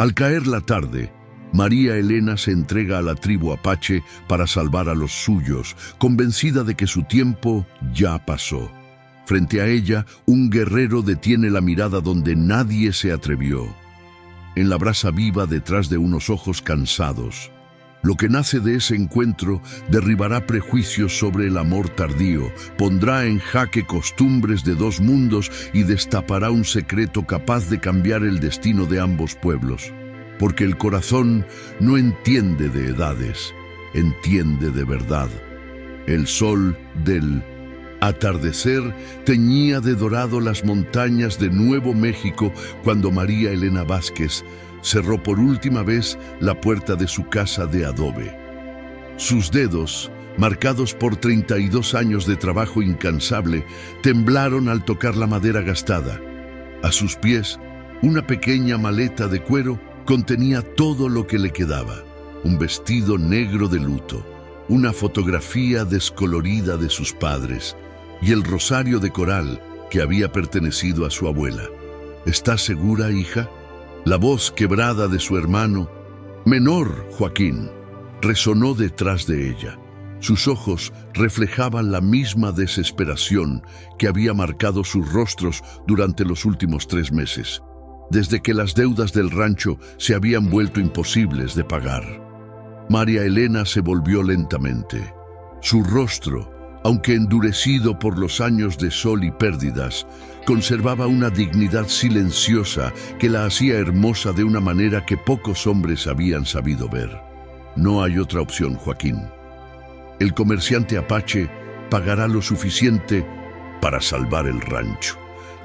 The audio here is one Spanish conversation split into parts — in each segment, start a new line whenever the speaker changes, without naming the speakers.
Al caer la tarde, María Elena se entrega a la tribu apache para salvar a los suyos, convencida de que su tiempo ya pasó. Frente a ella, un guerrero detiene la mirada donde nadie se atrevió. En la brasa viva detrás de unos ojos cansados. Lo que nace de ese encuentro derribará prejuicios sobre el amor tardío, pondrá en jaque costumbres de dos mundos y destapará un secreto capaz de cambiar el destino de ambos pueblos. Porque el corazón no entiende de edades, entiende de verdad. El sol del atardecer teñía de dorado las montañas de Nuevo México cuando María Elena Vázquez cerró por última vez la puerta de su casa de adobe. Sus dedos, marcados por 32 años de trabajo incansable, temblaron al tocar la madera gastada. A sus pies, una pequeña maleta de cuero contenía todo lo que le quedaba: un vestido negro de luto, una fotografía descolorida de sus padres y el rosario de coral que había pertenecido a su abuela. ¿Estás segura, hija? La voz quebrada de su hermano menor, Joaquín, resonó detrás de ella. Sus ojos reflejaban la misma desesperación que había marcado sus rostros durante los últimos 3 meses, desde que las deudas del rancho se habían vuelto imposibles de pagar. María Elena se volvió lentamente. Su rostro, aunque endurecido por los años de sol y pérdidas, conservaba una dignidad silenciosa que la hacía hermosa de una manera que pocos hombres habían sabido ver. No hay otra opción, Joaquín. El comerciante apache pagará lo suficiente para salvar el rancho.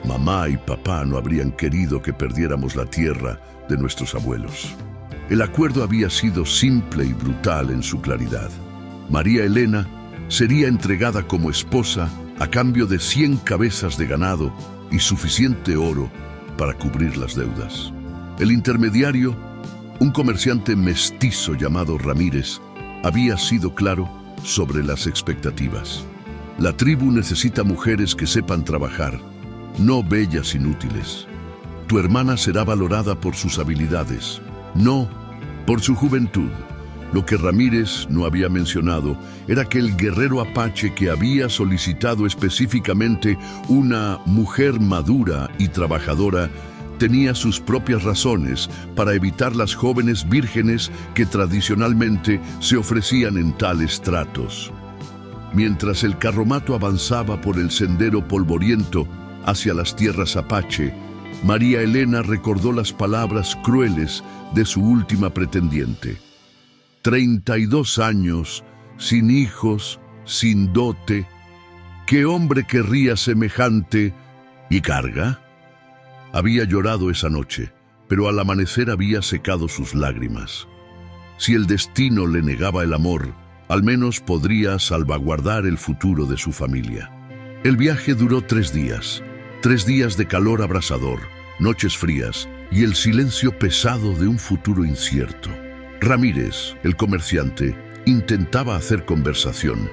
Mamá y papá no habrían querido que perdiéramos la tierra de nuestros abuelos. El acuerdo había sido simple y brutal en su claridad. María Elena sería entregada como esposa a cambio de 100 cabezas de ganado y suficiente oro para cubrir las deudas. El intermediario, un comerciante mestizo llamado Ramírez, había sido claro sobre las expectativas. La tribu necesita mujeres que sepan trabajar, no bellas inútiles. Tu hermana será valorada por sus habilidades, no por su juventud. Lo que Ramírez no había mencionado era que el guerrero apache que había solicitado específicamente una mujer madura y trabajadora tenía sus propias razones para evitar las jóvenes vírgenes que tradicionalmente se ofrecían en tales tratos. Mientras el carromato avanzaba por el sendero polvoriento hacia las tierras apache, María Elena recordó las palabras crueles de su última pretendiente. 32 años, sin hijos, sin dote. ¿Qué hombre querría semejante? ¿Y carga? Había llorado esa noche, pero al amanecer había secado sus lágrimas. Si el destino le negaba el amor, al menos podría salvaguardar el futuro de su familia. El viaje duró 3 días. 3 días de calor abrasador, noches frías y el silencio pesado de un futuro incierto. Ramírez, el comerciante, intentaba hacer conversación,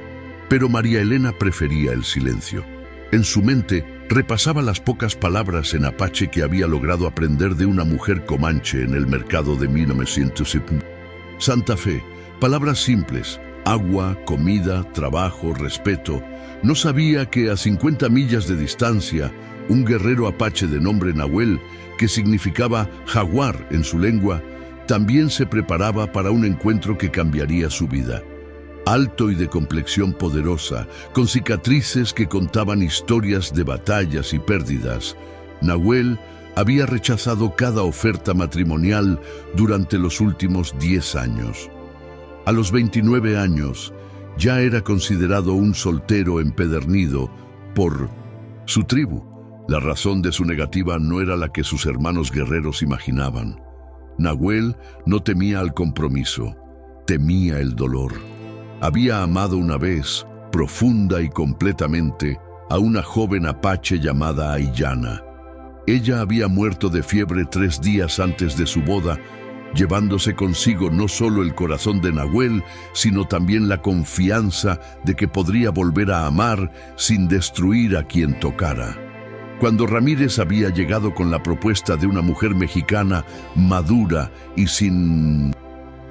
pero María Elena prefería el silencio. En su mente repasaba las pocas palabras en apache que había logrado aprender de una mujer comanche en el mercado de 1907. Santa Fe, palabras simples: agua, comida, trabajo, respeto. No sabía que a 50 millas de distancia, un guerrero apache de nombre Nahuel, que significaba jaguar en su lengua, también se preparaba para un encuentro que cambiaría su vida. Alto y de complexión poderosa, con cicatrices que contaban historias de batallas y pérdidas, Nahuel había rechazado cada oferta matrimonial durante los últimos 10 años. A los 29 años, ya era considerado un soltero empedernido por su tribu. La razón de su negativa no era la que sus hermanos guerreros imaginaban. Nahuel no temía al compromiso, temía el dolor. Había amado una vez, profunda y completamente, a una joven apache llamada Aiyana. Ella había muerto de fiebre 3 días antes de su boda, llevándose consigo no solo el corazón de Nahuel, sino también la confianza de que podría volver a amar sin destruir a quien tocara. Cuando Ramírez había llegado con la propuesta de una mujer mexicana madura y sin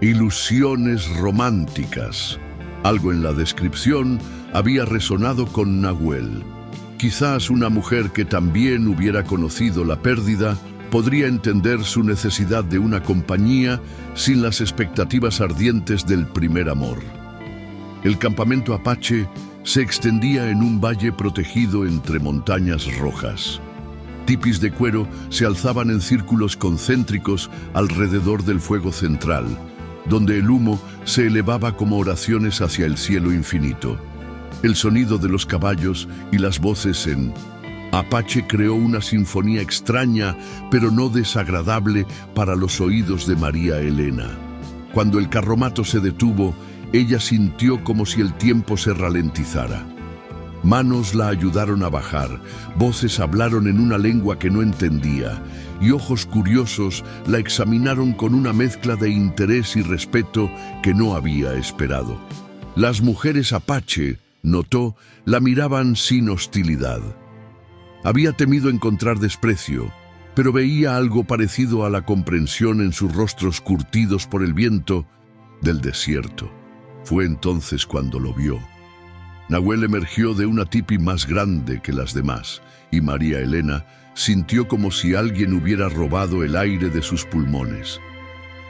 ilusiones románticas, algo en la descripción había resonado con Nahuel. Quizás una mujer que también hubiera conocido la pérdida podría entender su necesidad de una compañía sin las expectativas ardientes del primer amor. El campamento apache se extendía en un valle protegido entre montañas rojas. Tipis de cuero se alzaban en círculos concéntricos alrededor del fuego central, donde el humo se elevaba como oraciones hacia el cielo infinito. El sonido de los caballos y las voces en apache creó una sinfonía extraña, pero no desagradable para los oídos de María Elena. Cuando el carromato se detuvo, ella sintió como si el tiempo se ralentizara. Manos la ayudaron a bajar, voces hablaron en una lengua que no entendía, y ojos curiosos la examinaron con una mezcla de interés y respeto que no había esperado. Las mujeres apache, notó, la miraban sin hostilidad. Había temido encontrar desprecio, pero veía algo parecido a la comprensión en sus rostros curtidos por el viento del desierto. Fue entonces cuando lo vio. Nahuel emergió de una tipi más grande que las demás, y María Elena sintió como si alguien hubiera robado el aire de sus pulmones.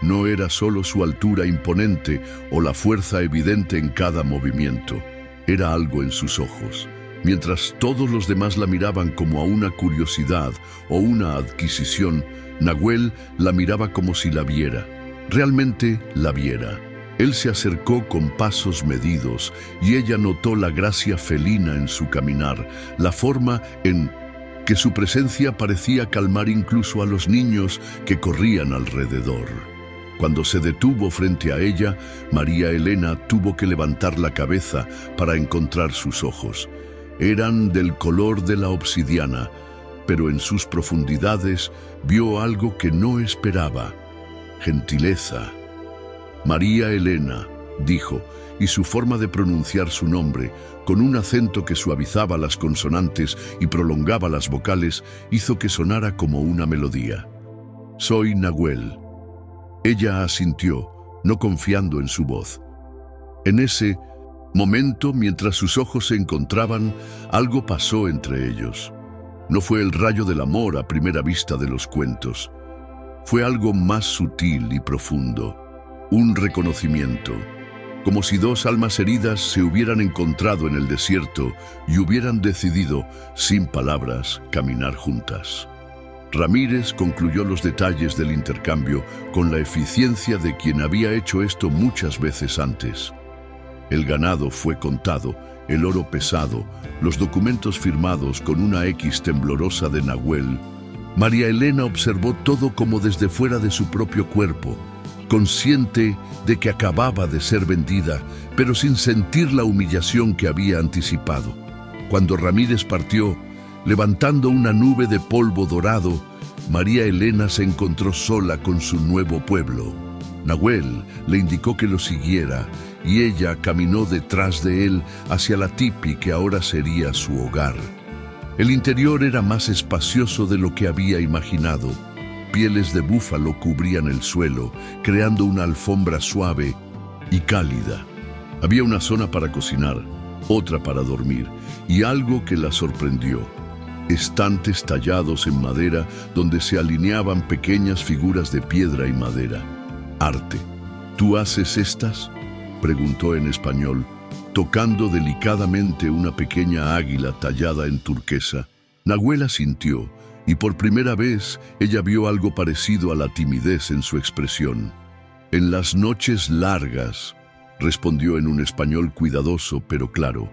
No era solo su altura imponente o la fuerza evidente en cada movimiento, era algo en sus ojos. Mientras todos los demás la miraban como a una curiosidad o una adquisición, Nahuel la miraba como si la viera. Realmente la viera. Él se acercó con pasos medidos y ella notó la gracia felina en su caminar, la forma en que su presencia parecía calmar incluso a los niños que corrían alrededor. Cuando se detuvo frente a ella, María Elena tuvo que levantar la cabeza para encontrar sus ojos. Eran del color de la obsidiana, pero en sus profundidades vio algo que no esperaba: gentileza. María Elena, dijo, y su forma de pronunciar su nombre, con un acento que suavizaba las consonantes y prolongaba las vocales, hizo que sonara como una melodía. Soy Nahuel. Ella asintió, no confiando en su voz. En ese momento, mientras sus ojos se encontraban, algo pasó entre ellos. No fue el rayo del amor a primera vista de los cuentos. Fue algo más sutil y profundo. Un reconocimiento, como si dos almas heridas se hubieran encontrado en el desierto y hubieran decidido, sin palabras, caminar juntas. Ramírez concluyó los detalles del intercambio con la eficiencia de quien había hecho esto muchas veces antes. El ganado fue contado, el oro pesado, los documentos firmados con una X temblorosa de Nahuel. María Elena observó todo como desde fuera de su propio cuerpo, consciente de que acababa de ser vendida, pero sin sentir la humillación que había anticipado. Cuando Ramírez partió, levantando una nube de polvo dorado, María Elena se encontró sola con su nuevo pueblo. Nahuel le indicó que lo siguiera, y ella caminó detrás de él hacia la tipi que ahora sería su hogar. El interior era más espacioso de lo que había imaginado. Pieles de búfalo cubrían el suelo, creando una alfombra suave y cálida. Había una zona para cocinar, otra para dormir, y algo que la sorprendió: estantes tallados en madera donde se alineaban pequeñas figuras de piedra y madera. Arte. ¿Tú haces estas?, preguntó en español, tocando delicadamente una pequeña águila tallada en turquesa. Nahuel asintió, y por primera vez ella vio algo parecido a la timidez en su expresión. En las noches largas, respondió en un español cuidadoso pero claro,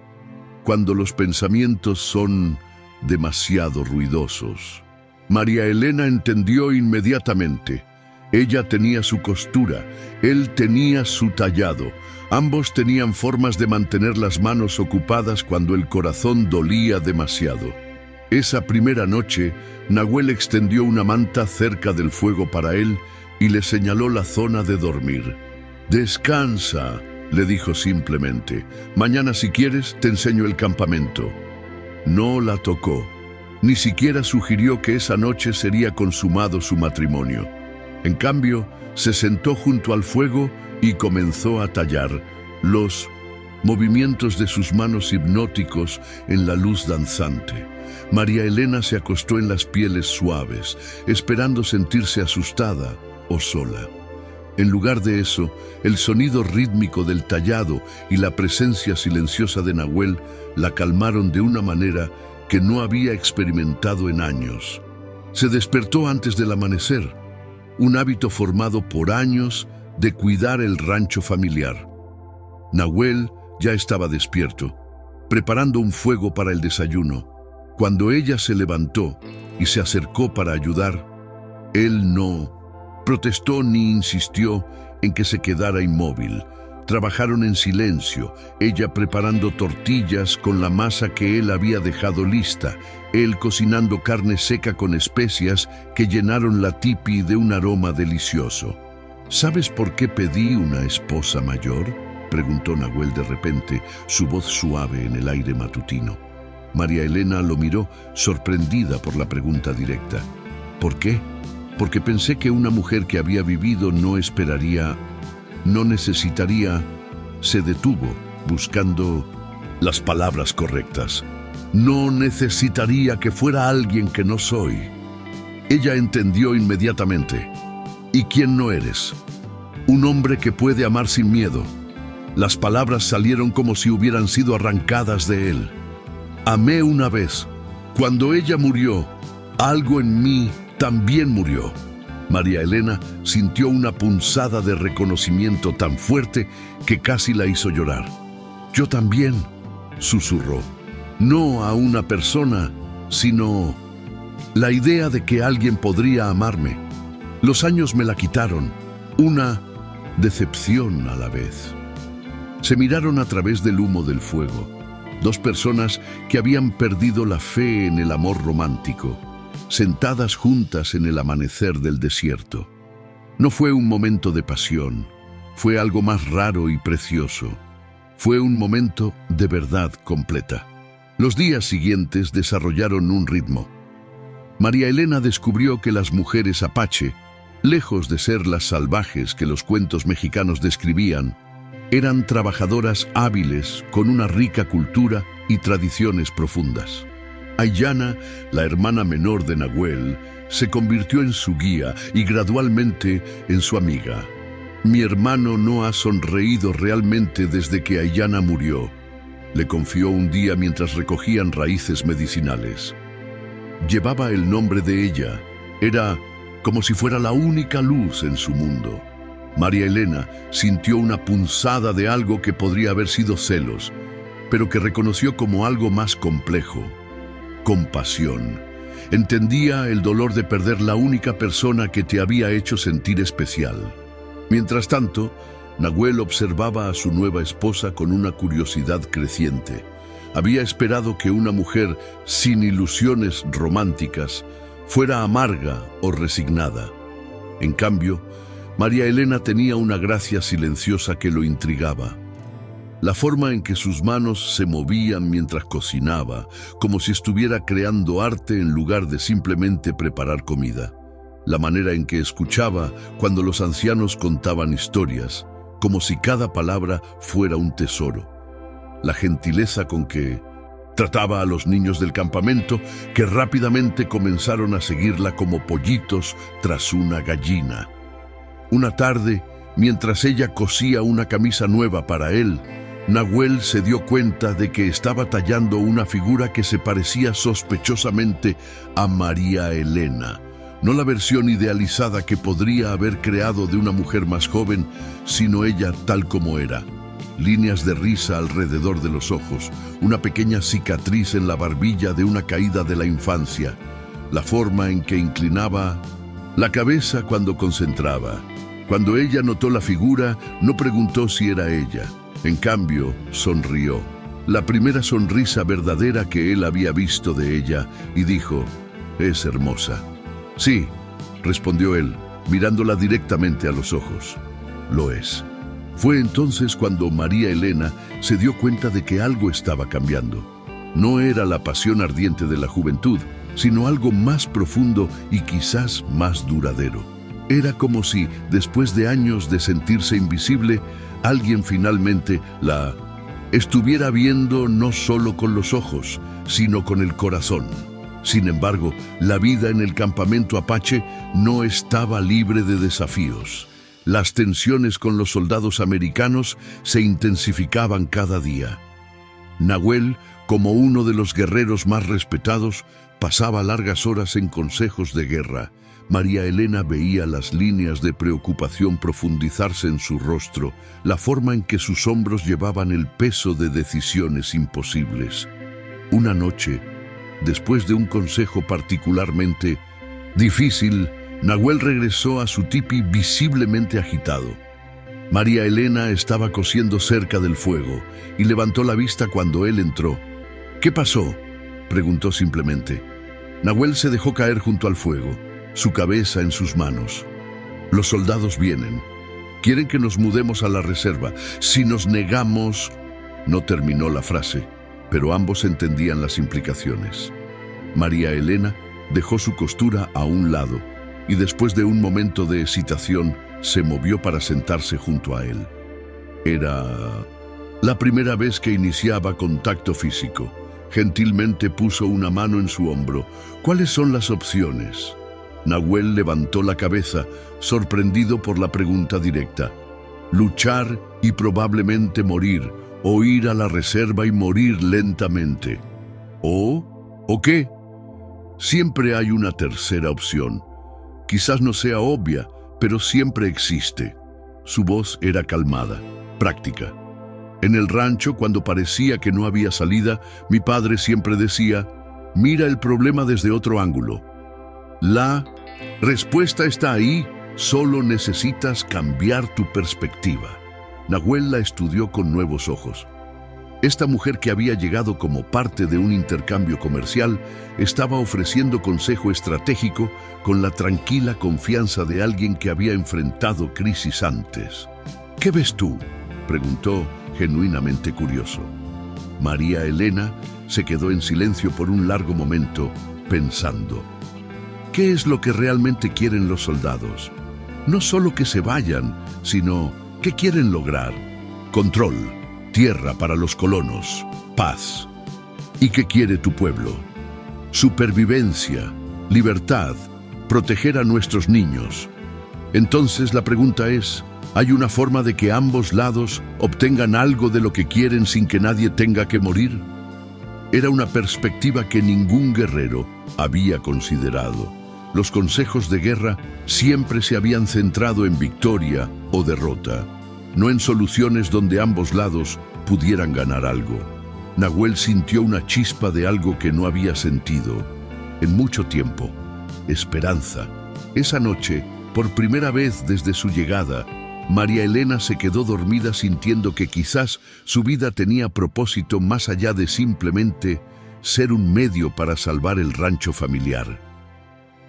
cuando los pensamientos son demasiado ruidosos. María Elena entendió inmediatamente. Ella tenía su costura, él tenía su tallado. Ambos tenían formas de mantener las manos ocupadas cuando el corazón dolía demasiado. Esa primera noche, Nahuel extendió una manta cerca del fuego para él y le señaló la zona de dormir. «Descansa», le dijo simplemente. «Mañana, si quieres, te enseño el campamento». No la tocó. Ni siquiera sugirió que esa noche sería consumado su matrimonio. En cambio, se sentó junto al fuego y comenzó a tallar los movimientos de sus manos hipnóticos en la luz danzante. María Elena se acostó en las pieles suaves, esperando sentirse asustada o sola. En lugar de eso, el sonido rítmico del tallado y la presencia silenciosa de Nahuel la calmaron de una manera que no había experimentado en años. Se despertó antes del amanecer, un hábito formado por años de cuidar el rancho familiar. Nahuel ya estaba despierto, preparando un fuego para el desayuno. Cuando ella se levantó y se acercó para ayudar, él no protestó ni insistió en que se quedara inmóvil. Trabajaron en silencio, ella preparando tortillas con la masa que él había dejado lista, él cocinando carne seca con especias que llenaron la tipi de un aroma delicioso. ¿Sabes por qué pedí una esposa mayor?, preguntó Nahuel de repente, su voz suave en el aire matutino. María Elena lo miró, sorprendida por la pregunta directa. ¿Por qué? Porque pensé que una mujer que había vivido no necesitaría. Se detuvo, buscando las palabras correctas. No necesitaría que fuera alguien que no soy. Ella entendió inmediatamente. ¿Y quién no eres? Un hombre que puede amar sin miedo. Las palabras salieron como si hubieran sido arrancadas de él. Amé una vez. Cuando ella murió, algo en mí también murió. María Elena sintió una punzada de reconocimiento tan fuerte que casi la hizo llorar. Yo también, susurró. No a una persona, sino la idea de que alguien podría amarme. Los años me la quitaron, una decepción a la vez. Se miraron a través del humo del fuego, dos personas que habían perdido la fe en el amor romántico, sentadas juntas en el amanecer del desierto. No fue un momento de pasión, fue algo más raro y precioso. Fue un momento de verdad completa. Los días siguientes desarrollaron un ritmo. María Elena descubrió que las mujeres apache, lejos de ser las salvajes que los cuentos mexicanos describían, eran trabajadoras hábiles con una rica cultura y tradiciones profundas. Ayana, la hermana menor de Nahuel, se convirtió en su guía y gradualmente en su amiga. Mi hermano no ha sonreído realmente desde que Ayana murió, le confió un día mientras recogían raíces medicinales. Llevaba el nombre de ella, era como si fuera la única luz en su mundo. María Elena sintió una punzada de algo que podría haber sido celos, pero que reconoció como algo más complejo. Compasión. Entendía el dolor de perder la única persona que te había hecho sentir especial. Mientras tanto, Nahuel observaba a su nueva esposa con una curiosidad creciente. Había esperado que una mujer sin ilusiones románticas fuera amarga o resignada. En cambio, María Elena tenía una gracia silenciosa que lo intrigaba. La forma en que sus manos se movían mientras cocinaba, como si estuviera creando arte en lugar de simplemente preparar comida. La manera en que escuchaba cuando los ancianos contaban historias, como si cada palabra fuera un tesoro. La gentileza con que trataba a los niños del campamento, que rápidamente comenzaron a seguirla como pollitos tras una gallina. Una tarde, mientras ella cosía una camisa nueva para él, Nahuel se dio cuenta de que estaba tallando una figura que se parecía sospechosamente a María Elena. No la versión idealizada que podría haber creado de una mujer más joven, sino ella tal como era. Líneas de risa alrededor de los ojos, una pequeña cicatriz en la barbilla de una caída de la infancia, la forma en que inclinaba la cabeza cuando concentraba. Cuando ella notó la figura, no preguntó si era ella. En cambio, sonrió. La primera sonrisa verdadera que él había visto de ella, y dijo, «Es hermosa». «Sí», respondió él, mirándola directamente a los ojos. «Lo es». Fue entonces cuando María Elena se dio cuenta de que algo estaba cambiando. No era la pasión ardiente de la juventud, sino algo más profundo y quizás más duradero. Era como si, después de años de sentirse invisible, alguien finalmente la estuviera viendo no solo con los ojos, sino con el corazón. Sin embargo, la vida en el campamento Apache no estaba libre de desafíos. Las tensiones con los soldados americanos se intensificaban cada día. Nahuel, como uno de los guerreros más respetados, pasaba largas horas en consejos de guerra. María Elena veía las líneas de preocupación profundizarse en su rostro, la forma en que sus hombros llevaban el peso de decisiones imposibles. Una noche, después de un consejo particularmente difícil, Nahuel regresó a su tipi visiblemente agitado. María Elena estaba cosiendo cerca del fuego y levantó la vista cuando él entró. «¿Qué pasó?», preguntó simplemente. Nahuel se dejó caer junto al fuego, su cabeza en sus manos. «Los soldados vienen. Quieren que nos mudemos a la reserva. Si nos negamos...» No terminó la frase, pero ambos entendían las implicaciones. María Elena dejó su costura a un lado y después de un momento de hesitación se movió para sentarse junto a él. Era la primera vez que iniciaba contacto físico. Gentilmente puso una mano en su hombro. «¿Cuáles son las opciones?». Nahuel levantó la cabeza, sorprendido por la pregunta directa. «Luchar y probablemente morir, o ir a la reserva y morir lentamente». ¿O qué? Siempre hay una tercera opción. Quizás no sea obvia, pero siempre existe. Su voz era calmada, práctica. En el rancho, cuando parecía que no había salida, mi padre siempre decía: «Mira el problema desde otro ángulo. La respuesta está ahí, solo necesitas cambiar tu perspectiva». Nahuel la estudió con nuevos ojos. Esta mujer que había llegado como parte de un intercambio comercial estaba ofreciendo consejo estratégico con la tranquila confianza de alguien que había enfrentado crisis antes. «¿Qué ves tú?», preguntó, genuinamente curioso. María Elena se quedó en silencio por un largo momento, pensando. ¿Qué es lo que realmente quieren los soldados? No solo que se vayan, sino ¿qué quieren lograr? Control, tierra para los colonos, paz. ¿Y qué quiere tu pueblo? Supervivencia, libertad, proteger a nuestros niños. Entonces la pregunta es, ¿hay una forma de que ambos lados obtengan algo de lo que quieren sin que nadie tenga que morir? Era una perspectiva que ningún guerrero había considerado. Los consejos de guerra siempre se habían centrado en victoria o derrota, no en soluciones donde ambos lados pudieran ganar algo. Nahuel sintió una chispa de algo que no había sentido en mucho tiempo: esperanza. Esa noche, por primera vez desde su llegada, María Elena se quedó dormida sintiendo que quizás su vida tenía propósito más allá de simplemente ser un medio para salvar el rancho familiar.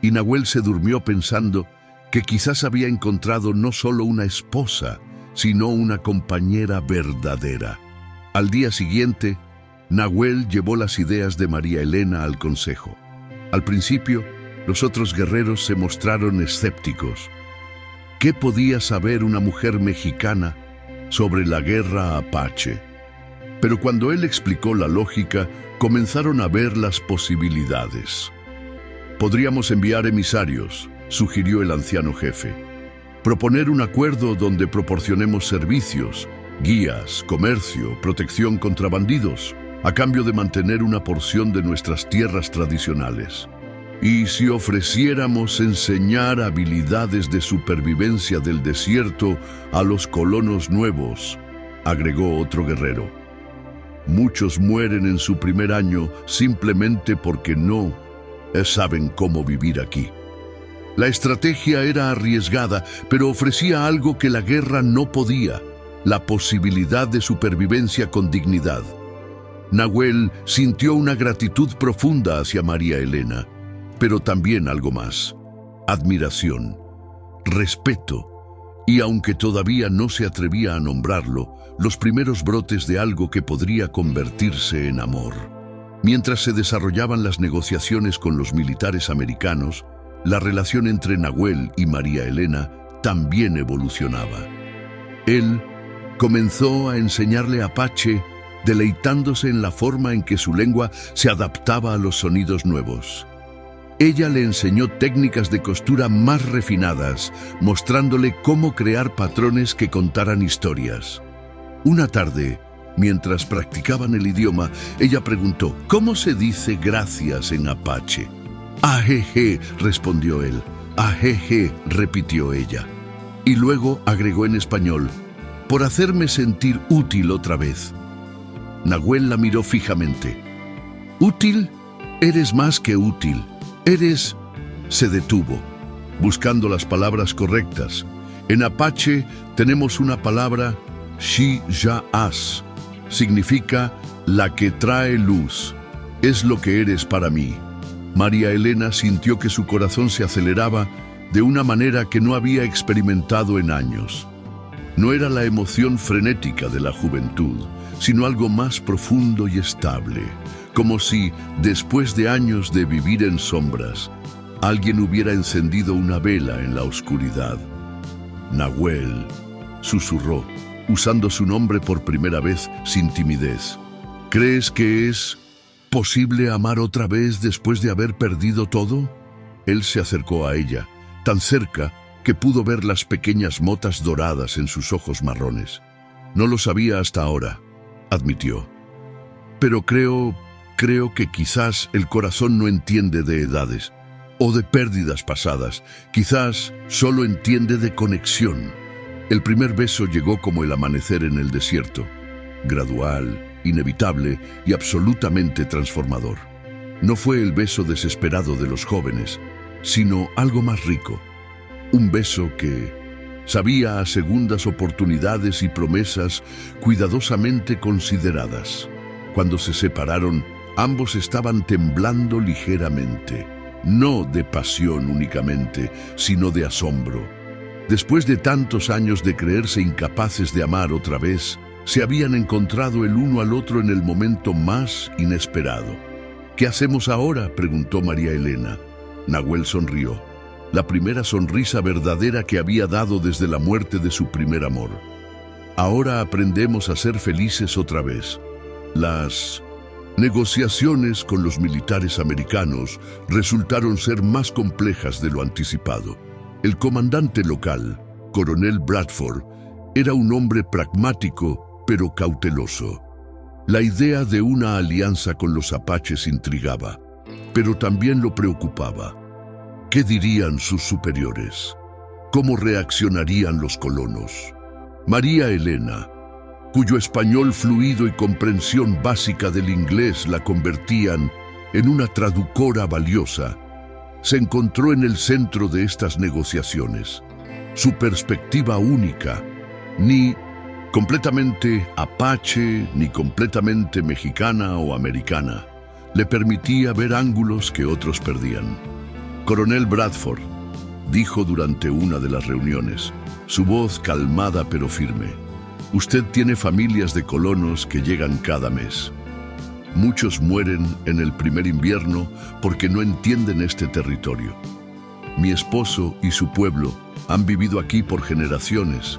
Y Nahuel se durmió pensando que quizás había encontrado no solo una esposa, sino una compañera verdadera. Al día siguiente, Nahuel llevó las ideas de María Elena al consejo. Al principio, los otros guerreros se mostraron escépticos. ¿Qué podía saber una mujer mexicana sobre la guerra apache? Pero cuando él explicó la lógica, comenzaron a ver las posibilidades. «Podríamos enviar emisarios», sugirió el anciano jefe. «Proponer un acuerdo donde proporcionemos servicios, guías, comercio, protección contra bandidos, a cambio de mantener una porción de nuestras tierras tradicionales. Y si ofreciéramos enseñar habilidades de supervivencia del desierto a los colonos nuevos», agregó otro guerrero. «Muchos mueren en su primer año simplemente porque no saben cómo vivir aquí». La estrategia era arriesgada, pero ofrecía algo que la guerra no podía: la posibilidad de supervivencia con dignidad. Nahuel sintió una gratitud profunda hacia María Elena, pero también algo más: admiración, respeto, y aunque todavía no se atrevía a nombrarlo, los primeros brotes de algo que podría convertirse en amor. Mientras se desarrollaban las negociaciones con los militares americanos, la relación entre Nahuel y María Elena también evolucionaba. Él comenzó a enseñarle apache, deleitándose en la forma en que su lengua se adaptaba a los sonidos nuevos. Ella le enseñó técnicas de costura más refinadas, mostrándole cómo crear patrones que contaran historias. Una tarde, mientras practicaban el idioma, ella preguntó, ¿cómo se dice gracias en apache? Ajeje, respondió él. Ajeje, repitió ella. Y luego agregó en español, por hacerme sentir útil otra vez. Nahuel la miró fijamente. ¿Útil? Eres más que útil. Eres... Se detuvo, buscando las palabras correctas. En apache tenemos una palabra, shi-ya-as. Significa la que trae luz. Es lo que eres para mí. María Elena sintió que su corazón se aceleraba de una manera que no había experimentado en años. No era la emoción frenética de la juventud, sino algo más profundo y estable, como si, después de años de vivir en sombras, alguien hubiera encendido una vela en la oscuridad. Nahuel, susurró, usando su nombre por primera vez sin timidez. ¿Crees que es posible amar otra vez después de haber perdido todo? Él se acercó a ella, tan cerca que pudo ver las pequeñas motas doradas en sus ojos marrones. No lo sabía hasta ahora, admitió. Pero creo que quizás el corazón no entiende de edades o de pérdidas pasadas. Quizás solo entiende de conexión. El primer beso llegó como el amanecer en el desierto, gradual, inevitable y absolutamente transformador. No fue el beso desesperado de los jóvenes, sino algo más rico. Un beso que sabía a segundas oportunidades y promesas cuidadosamente consideradas. Cuando se separaron, ambos estaban temblando ligeramente, no de pasión únicamente, sino de asombro. Después de tantos años de creerse incapaces de amar otra vez, se habían encontrado el uno al otro en el momento más inesperado. ¿Qué hacemos ahora?, preguntó María Elena. Nahuel sonrió, la primera sonrisa verdadera que había dado desde la muerte de su primer amor. Ahora aprendemos a ser felices otra vez. Las negociaciones con los militares americanos resultaron ser más complejas de lo anticipado. El comandante local, Coronel Bradford, era un hombre pragmático pero cauteloso. La idea de una alianza con los apaches intrigaba, pero también lo preocupaba. ¿Qué dirían sus superiores? ¿Cómo reaccionarían los colonos? María Elena, cuyo español fluido y comprensión básica del inglés la convertían en una traductora valiosa, se encontró en el centro de estas negociaciones. Su perspectiva única, ni completamente apache, ni completamente mexicana o americana, le permitía ver ángulos que otros perdían. Coronel Bradford, dijo durante una de las reuniones, su voz calmada pero firme, usted tiene familias de colonos que llegan cada mes. Muchos mueren en el primer invierno porque no entienden este territorio. Mi esposo y su pueblo han vivido aquí por generaciones.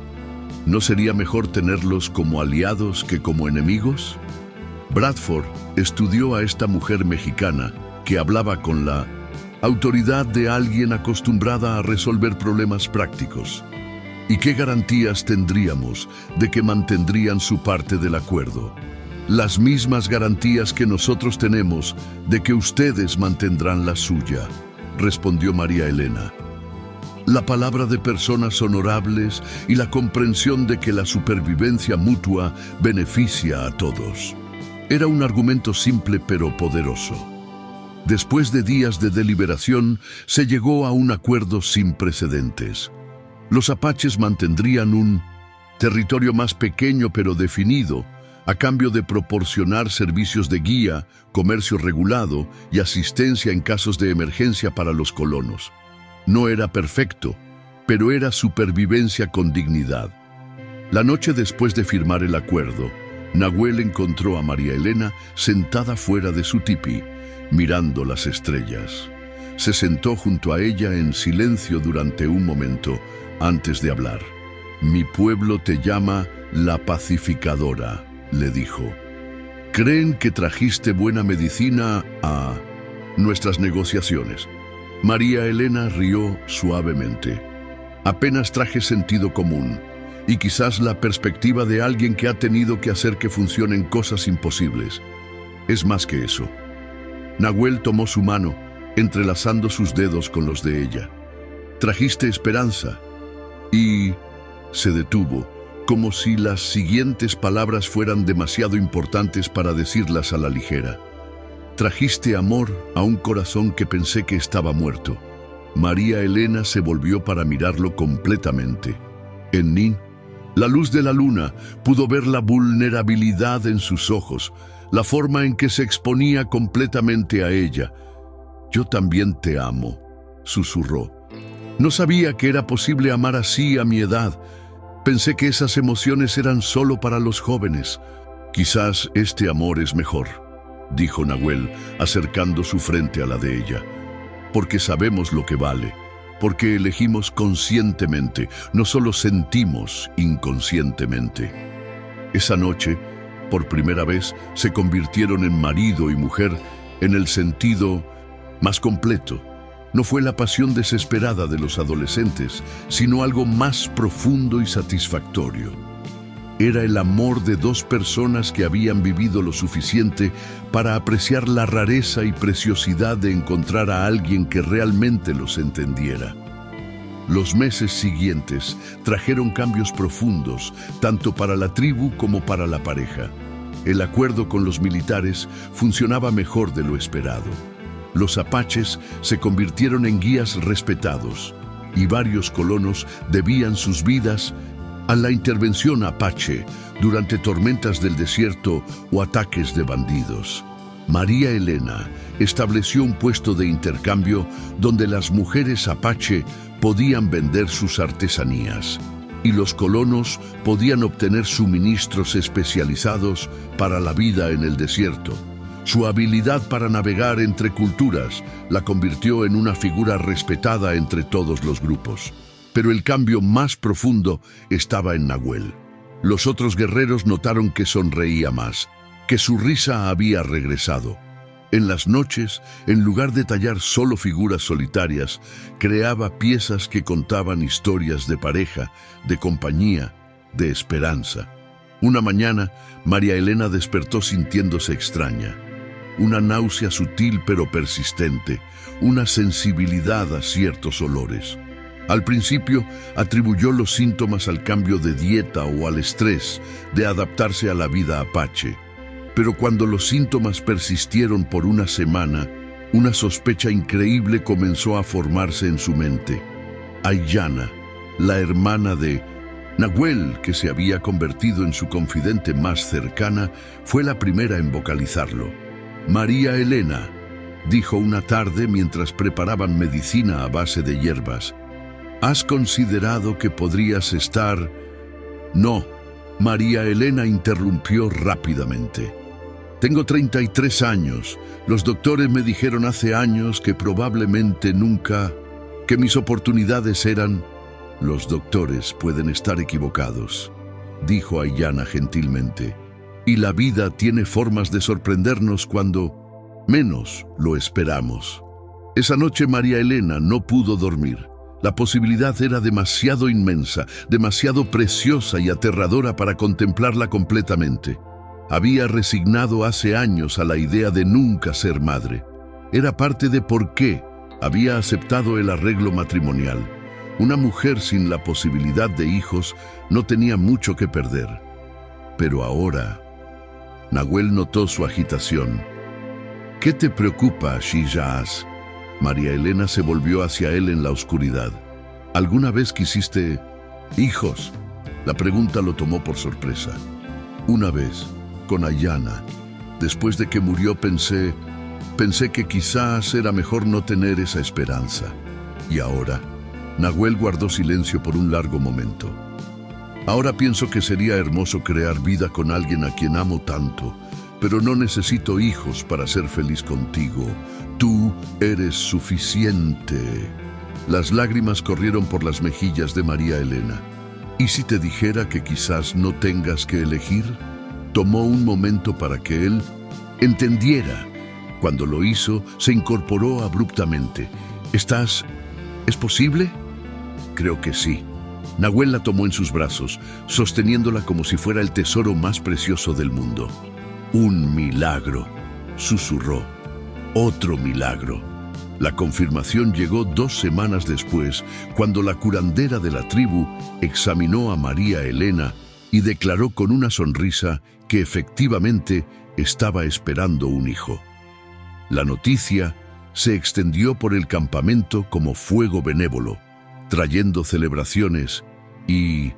¿No sería mejor tenerlos como aliados que como enemigos? Bradford estudió a esta mujer mexicana que hablaba con la autoridad de alguien acostumbrada a resolver problemas prácticos. ¿Y qué garantías tendríamos de que mantendrían su parte del acuerdo? Las mismas garantías que nosotros tenemos de que ustedes mantendrán la suya, respondió María Elena. La palabra de personas honorables y la comprensión de que la supervivencia mutua beneficia a todos. Era un argumento simple pero poderoso. Después de días de deliberación, se llegó a un acuerdo sin precedentes. Los apaches mantendrían un territorio más pequeño pero definido, a cambio de proporcionar servicios de guía, comercio regulado y asistencia en casos de emergencia para los colonos. No era perfecto, pero era supervivencia con dignidad. La noche después de firmar el acuerdo, Nahuel encontró a María Elena sentada fuera de su tipi, mirando las estrellas. Se sentó junto a ella en silencio durante un momento antes de hablar. «Mi pueblo te llama la pacificadora», le dijo. «Creen que trajiste buena medicina a nuestras negociaciones». María Elena rió suavemente. «Apenas traje sentido común y quizás la perspectiva de alguien que ha tenido que hacer que funcionen cosas imposibles. Es más que eso». Nahuel tomó su mano, entrelazando sus dedos con los de ella. «Trajiste esperanza». Y se detuvo, como si las siguientes palabras fueran demasiado importantes para decirlas a la ligera. «Trajiste amor a un corazón que pensé que estaba muerto». María Elena se volvió para mirarlo completamente. En Nin, la luz de la luna, pudo ver la vulnerabilidad en sus ojos, la forma en que se exponía completamente a ella. «Yo también te amo», susurró. «No sabía que era posible amar así a mi edad. Pensé que esas emociones eran solo para los jóvenes». «Quizás este amor es mejor», dijo Nahuel, acercando su frente a la de ella. «Porque sabemos lo que vale, porque elegimos conscientemente, no solo sentimos inconscientemente». Esa noche, por primera vez, se convirtieron en marido y mujer en el sentido más completo. No fue la pasión desesperada de los adolescentes, sino algo más profundo y satisfactorio. Era el amor de dos personas que habían vivido lo suficiente para apreciar la rareza y preciosidad de encontrar a alguien que realmente los entendiera. Los meses siguientes trajeron cambios profundos, tanto para la tribu como para la pareja. El acuerdo con los militares funcionaba mejor de lo esperado. Los apaches se convirtieron en guías respetados y varios colonos debían sus vidas a la intervención apache durante tormentas del desierto o ataques de bandidos. María Elena estableció un puesto de intercambio donde las mujeres apache podían vender sus artesanías y los colonos podían obtener suministros especializados para la vida en el desierto. Su habilidad para navegar entre culturas la convirtió en una figura respetada entre todos los grupos. Pero el cambio más profundo estaba en Nahuel. Los otros guerreros notaron que sonreía más, que su risa había regresado. En las noches, en lugar de tallar solo figuras solitarias, creaba piezas que contaban historias de pareja, de compañía, de esperanza. Una mañana, María Elena despertó sintiéndose extraña. Una náusea sutil pero persistente, una sensibilidad a ciertos olores. Al principio, atribuyó los síntomas al cambio de dieta o al estrés de adaptarse a la vida apache. Pero cuando los síntomas persistieron por una semana, una sospecha increíble comenzó a formarse en su mente. Aiyana, la hermana de Nahuel, que se había convertido en su confidente más cercana, fue la primera en vocalizarlo. «María Elena», dijo una tarde mientras preparaban medicina a base de hierbas, «¿has considerado que podrías estar...?» «No», María Elena interrumpió rápidamente. «Tengo 33 años. Los doctores me dijeron hace años que probablemente nunca... que mis oportunidades eran...» «Los doctores pueden estar equivocados», dijo Aiyana gentilmente. «Y la vida tiene formas de sorprendernos cuando menos lo esperamos». Esa noche María Elena no pudo dormir. La posibilidad era demasiado inmensa, demasiado preciosa y aterradora para contemplarla completamente. Había resignado hace años a la idea de nunca ser madre. Era parte de por qué había aceptado el arreglo matrimonial. Una mujer sin la posibilidad de hijos no tenía mucho que perder. Pero ahora... Nahuel notó su agitación. «¿Qué te preocupa, Shiyas?» María Elena se volvió hacia él en la oscuridad. «¿Alguna vez quisiste hijos?» La pregunta lo tomó por sorpresa. «Una vez, con Aiyana. Después de que murió pensé que quizás era mejor no tener esa esperanza. ¿Y ahora?» Nahuel guardó silencio por un largo momento. Ahora pienso que sería hermoso crear vida con alguien a quien amo tanto, pero no necesito hijos para ser feliz contigo. Tú eres suficiente. Las lágrimas corrieron por las mejillas de María Elena. ¿Y si te dijera que quizás no tengas que elegir? Tomó un momento para que él entendiera. Cuando lo hizo, se incorporó abruptamente. ¿Es posible? Creo que sí. Nahuel la tomó en sus brazos, sosteniéndola como si fuera el tesoro más precioso del mundo. Un milagro, susurró. Otro milagro. La confirmación llegó 2 semanas después, cuando la curandera de la tribu examinó a María Elena y declaró con una sonrisa que efectivamente estaba esperando un hijo. La noticia se extendió por el campamento como fuego benévolo, trayendo celebraciones y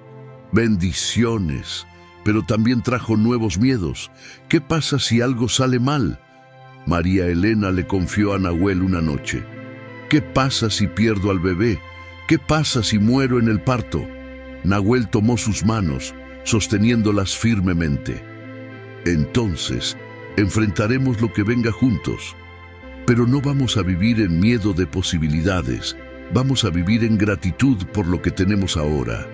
bendiciones, pero también trajo nuevos miedos. ¿Qué pasa si algo sale mal? María Elena le confió a Nahuel una noche. ¿Qué pasa si pierdo al bebé? ¿Qué pasa si muero en el parto? Nahuel tomó sus manos, sosteniéndolas firmemente. Entonces, enfrentaremos lo que venga juntos. Pero no vamos a vivir en miedo de posibilidades. Vamos a vivir en gratitud por lo que tenemos ahora.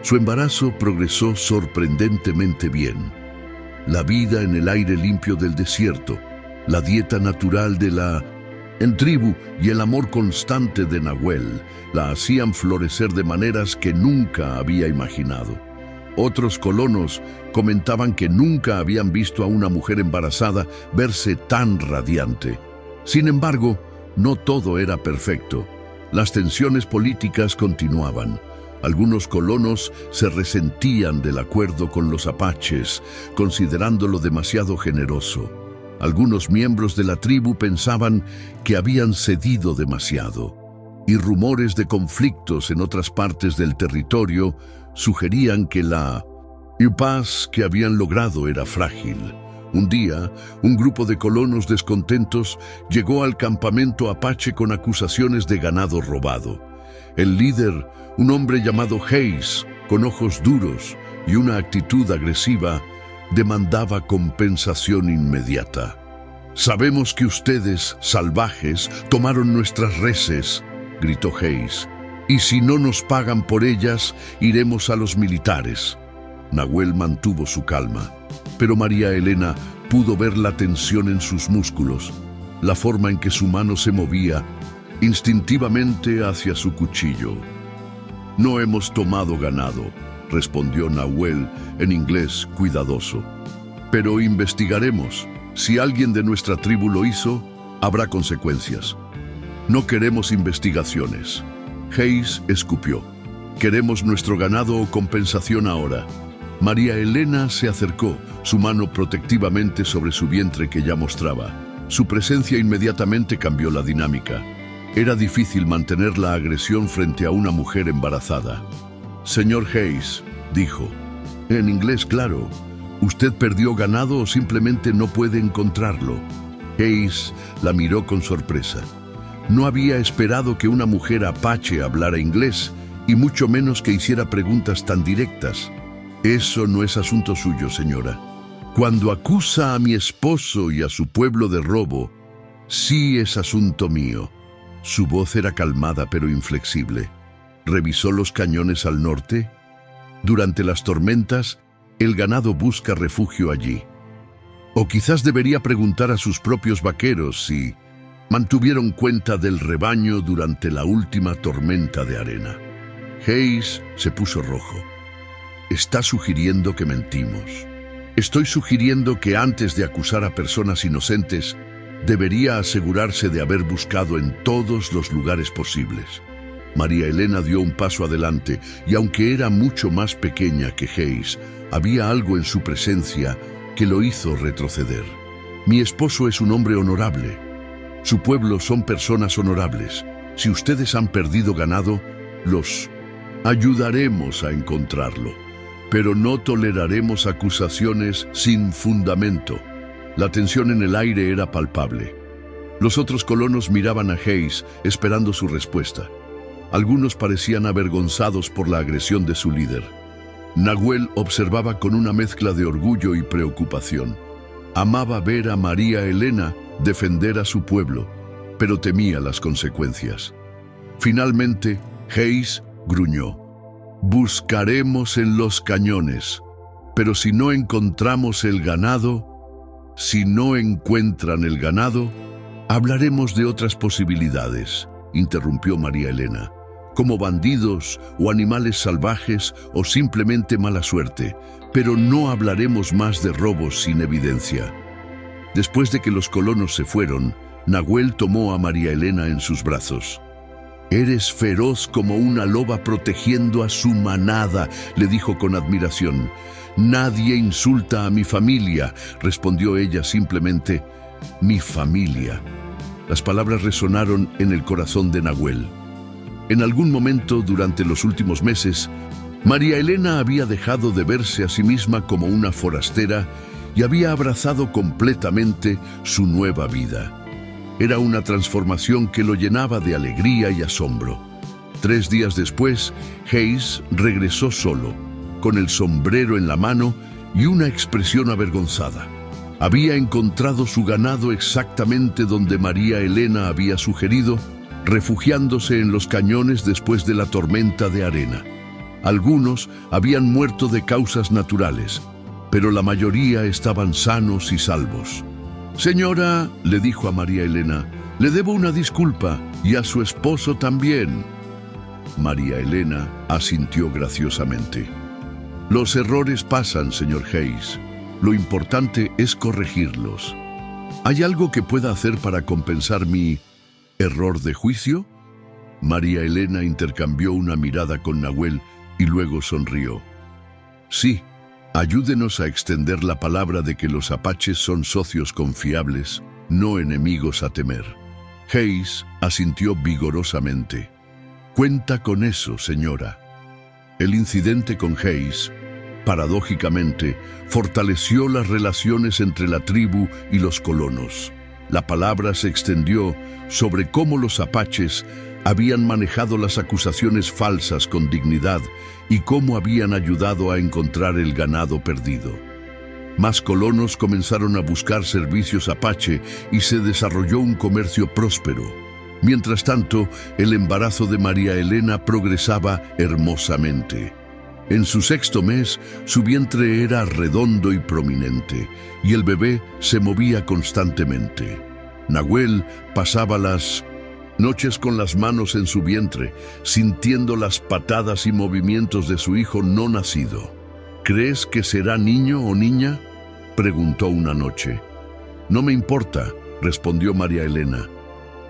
Su embarazo progresó sorprendentemente bien. La vida en el aire limpio del desierto, la dieta natural de la tribu y el amor constante de Nahuel la hacían florecer de maneras que nunca había imaginado. Otros colonos comentaban que nunca habían visto a una mujer embarazada verse tan radiante. Sin embargo, no todo era perfecto. Las tensiones políticas continuaban. Algunos colonos se resentían del acuerdo con los apaches, considerándolo demasiado generoso. Algunos miembros de la tribu pensaban que habían cedido demasiado, y rumores de conflictos en otras partes del territorio sugerían que la paz que habían logrado era frágil. Un día, un grupo de colonos descontentos llegó al campamento apache con acusaciones de ganado robado. El líder, un hombre llamado Hayes, con ojos duros y una actitud agresiva, demandaba compensación inmediata. «Sabemos que ustedes, salvajes, tomaron nuestras reses», gritó Hayes, «y si no nos pagan por ellas, iremos a los militares». Nahuel mantuvo su calma, pero María Elena pudo ver la tensión en sus músculos, la forma en que su mano se movía instintivamente hacia su cuchillo. «No hemos tomado ganado», respondió Nahuel en inglés cuidadoso. «Pero investigaremos. Si alguien de nuestra tribu lo hizo, habrá consecuencias. No queremos investigaciones». Hayes escupió. «Queremos nuestro ganado o compensación ahora». María Elena se acercó, su mano protectivamente sobre su vientre que ya mostraba. Su presencia inmediatamente cambió la dinámica. Era difícil mantener la agresión frente a una mujer embarazada. «Señor Hayes», dijo, en inglés claro, «¿usted perdió ganado o simplemente no puede encontrarlo?» Hayes la miró con sorpresa. No había esperado que una mujer apache hablara inglés, y mucho menos que hiciera preguntas tan directas. «Eso no es asunto suyo, señora. Cuando acusa a mi esposo y a su pueblo de robo, sí es asunto mío». Su voz era calmada pero inflexible. ¿Revisó los cañones al norte? Durante las tormentas, el ganado busca refugio allí. O quizás debería preguntar a sus propios vaqueros si mantuvieron cuenta del rebaño durante la última tormenta de arena. Hayes se puso rojo. «Está sugiriendo que mentimos. Estoy sugiriendo que antes de acusar a personas inocentes, debería asegurarse de haber buscado en todos los lugares posibles». María Elena dio un paso adelante, y aunque era mucho más pequeña que Hayes, había algo en su presencia que lo hizo retroceder. «Mi esposo es un hombre honorable. Su pueblo son personas honorables. Si ustedes han perdido ganado, los ayudaremos a encontrarlo. Pero no toleraremos acusaciones sin fundamento». La tensión en el aire era palpable. Los otros colonos miraban a Hayes, esperando su respuesta. Algunos parecían avergonzados por la agresión de su líder. Nahuel observaba con una mezcla de orgullo y preocupación. Amaba ver a María Elena defender a su pueblo, pero temía las consecuencias. Finalmente, Hayes gruñó: «Buscaremos en los cañones, pero si no encontramos el ganado, si no encuentran el ganado, hablaremos de otras posibilidades», interrumpió María Elena, «como bandidos o animales salvajes o simplemente mala suerte, pero no hablaremos más de robos sin evidencia». Después de que los colonos se fueron, Nahuel tomó a María Elena en sus brazos. «Eres feroz como una loba protegiendo a su manada», le dijo con admiración. «Nadie insulta a mi familia», respondió ella simplemente. «Mi familia». Las palabras resonaron en el corazón de Nahuel. En algún momento durante los últimos meses, María Elena había dejado de verse a sí misma como una forastera y había abrazado completamente su nueva vida. Era una transformación que lo llenaba de alegría y asombro. 3 días después, Hayes regresó solo, con el sombrero en la mano y una expresión avergonzada. Había encontrado su ganado exactamente donde María Elena había sugerido, refugiándose en los cañones después de la tormenta de arena. Algunos habían muerto de causas naturales, pero la mayoría estaban sanos y salvos. «Señora», le dijo a María Elena, «le debo una disculpa, y a su esposo también». María Elena asintió graciosamente. «Los errores pasan, señor Hayes. Lo importante es corregirlos. ¿Hay algo que pueda hacer para compensar mi error de juicio?» María Elena intercambió una mirada con Nahuel y luego sonrió. «Sí, ayúdenos a extender la palabra de que los apaches son socios confiables, no enemigos a temer». Hayes asintió vigorosamente. «Cuenta con eso, señora». El incidente con Hayes, paradójicamente, fortaleció las relaciones entre la tribu y los colonos. La palabra se extendió sobre cómo los apaches habían manejado las acusaciones falsas con dignidad y cómo habían ayudado a encontrar el ganado perdido. Más colonos comenzaron a buscar servicios apache y se desarrolló un comercio próspero. Mientras tanto, el embarazo de María Elena progresaba hermosamente. En su 6º mes, su vientre era redondo y prominente, y el bebé se movía constantemente. Nahuel pasaba las noches con las manos en su vientre, sintiendo las patadas y movimientos de su hijo no nacido. «¿Crees que será niño o niña?», preguntó una noche. «No me importa», respondió María Elena.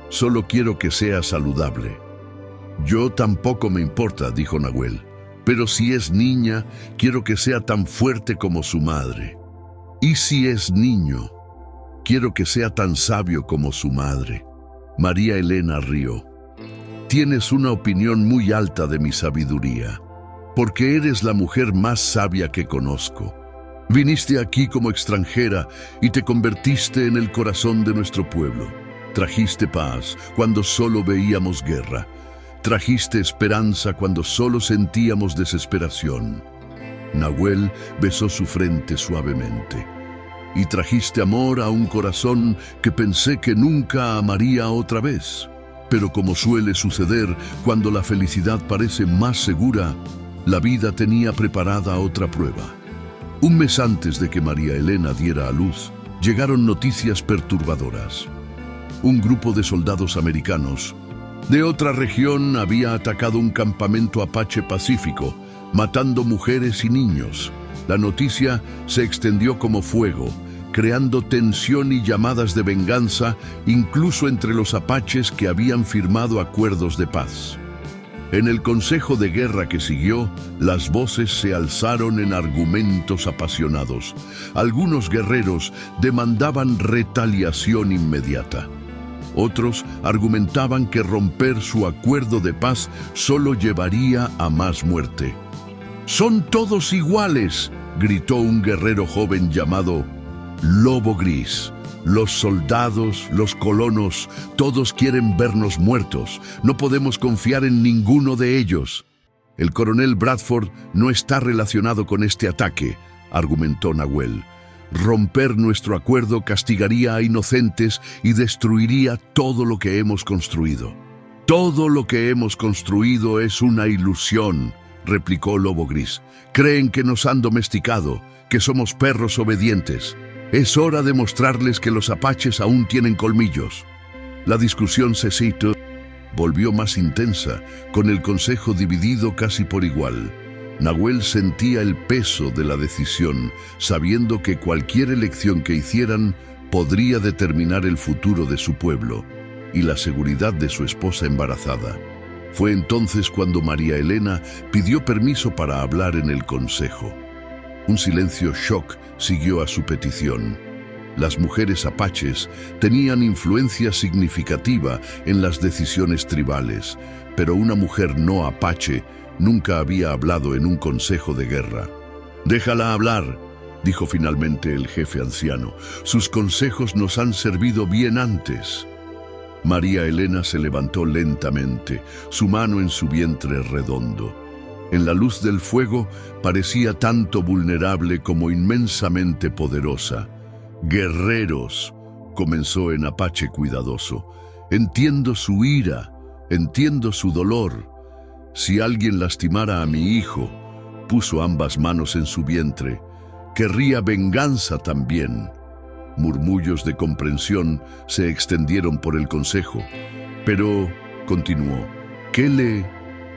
«Solo quiero que sea saludable». «Yo tampoco me importa», dijo Nahuel. «Pero si es niña, quiero que sea tan fuerte como su madre. Y si es niño, quiero que sea tan sabio como su madre». María Elena rió. «Tienes una opinión muy alta de mi sabiduría, porque eres la mujer más sabia que conozco. Viniste aquí como extranjera y te convertiste en el corazón de nuestro pueblo. Trajiste paz cuando solo veíamos guerra. Trajiste esperanza cuando solo sentíamos desesperación». Nahuel besó su frente suavemente. «Y trajiste amor a un corazón que pensé que nunca amaría otra vez. Pero como suele suceder cuando la felicidad parece más segura, la vida tenía preparada otra prueba». Un mes antes de que María Elena diera a luz, llegaron noticias perturbadoras. Un grupo de soldados americanos de otra región había atacado un campamento apache pacífico, matando mujeres y niños. La noticia se extendió como fuego, creando tensión y llamadas de venganza, incluso entre los apaches que habían firmado acuerdos de paz. En el consejo de guerra que siguió, las voces se alzaron en argumentos apasionados. Algunos guerreros demandaban retaliación inmediata. Otros argumentaban que romper su acuerdo de paz solo llevaría a más muerte. «Son todos iguales», gritó un guerrero joven llamado Lobo Gris. «Los soldados, los colonos, todos quieren vernos muertos. No podemos confiar en ninguno de ellos». El coronel Bradford no está relacionado con este ataque, argumentó Nahuel. Romper nuestro acuerdo castigaría a inocentes y destruiría todo lo que hemos construido. Todo lo que hemos construido es una ilusión, replicó Lobo Gris. Creen que nos han domesticado, que somos perros obedientes. Es hora de mostrarles que los apaches aún tienen colmillos. La discusión volvió más intensa, con el consejo dividido casi por igual. Nahuel sentía el peso de la decisión, sabiendo que cualquier elección que hicieran podría determinar el futuro de su pueblo y la seguridad de su esposa embarazada. Fue entonces cuando María Elena pidió permiso para hablar en el consejo. Un silencio shock siguió a su petición. Las mujeres apaches tenían influencia significativa en las decisiones tribales, pero una mujer no apache nunca había hablado en un consejo de guerra. «Déjala hablar», dijo finalmente el jefe anciano. «Sus consejos nos han servido bien antes». María Elena se levantó lentamente, su mano en su vientre redondo. En la luz del fuego parecía tanto vulnerable como inmensamente poderosa. «Guerreros», comenzó en apache cuidadoso, «entiendo su ira, entiendo su dolor. Si alguien lastimara a mi hijo», puso ambas manos en su vientre, «querría venganza también». Murmullos de comprensión se extendieron por el consejo. «Pero», continuó, «¿qué le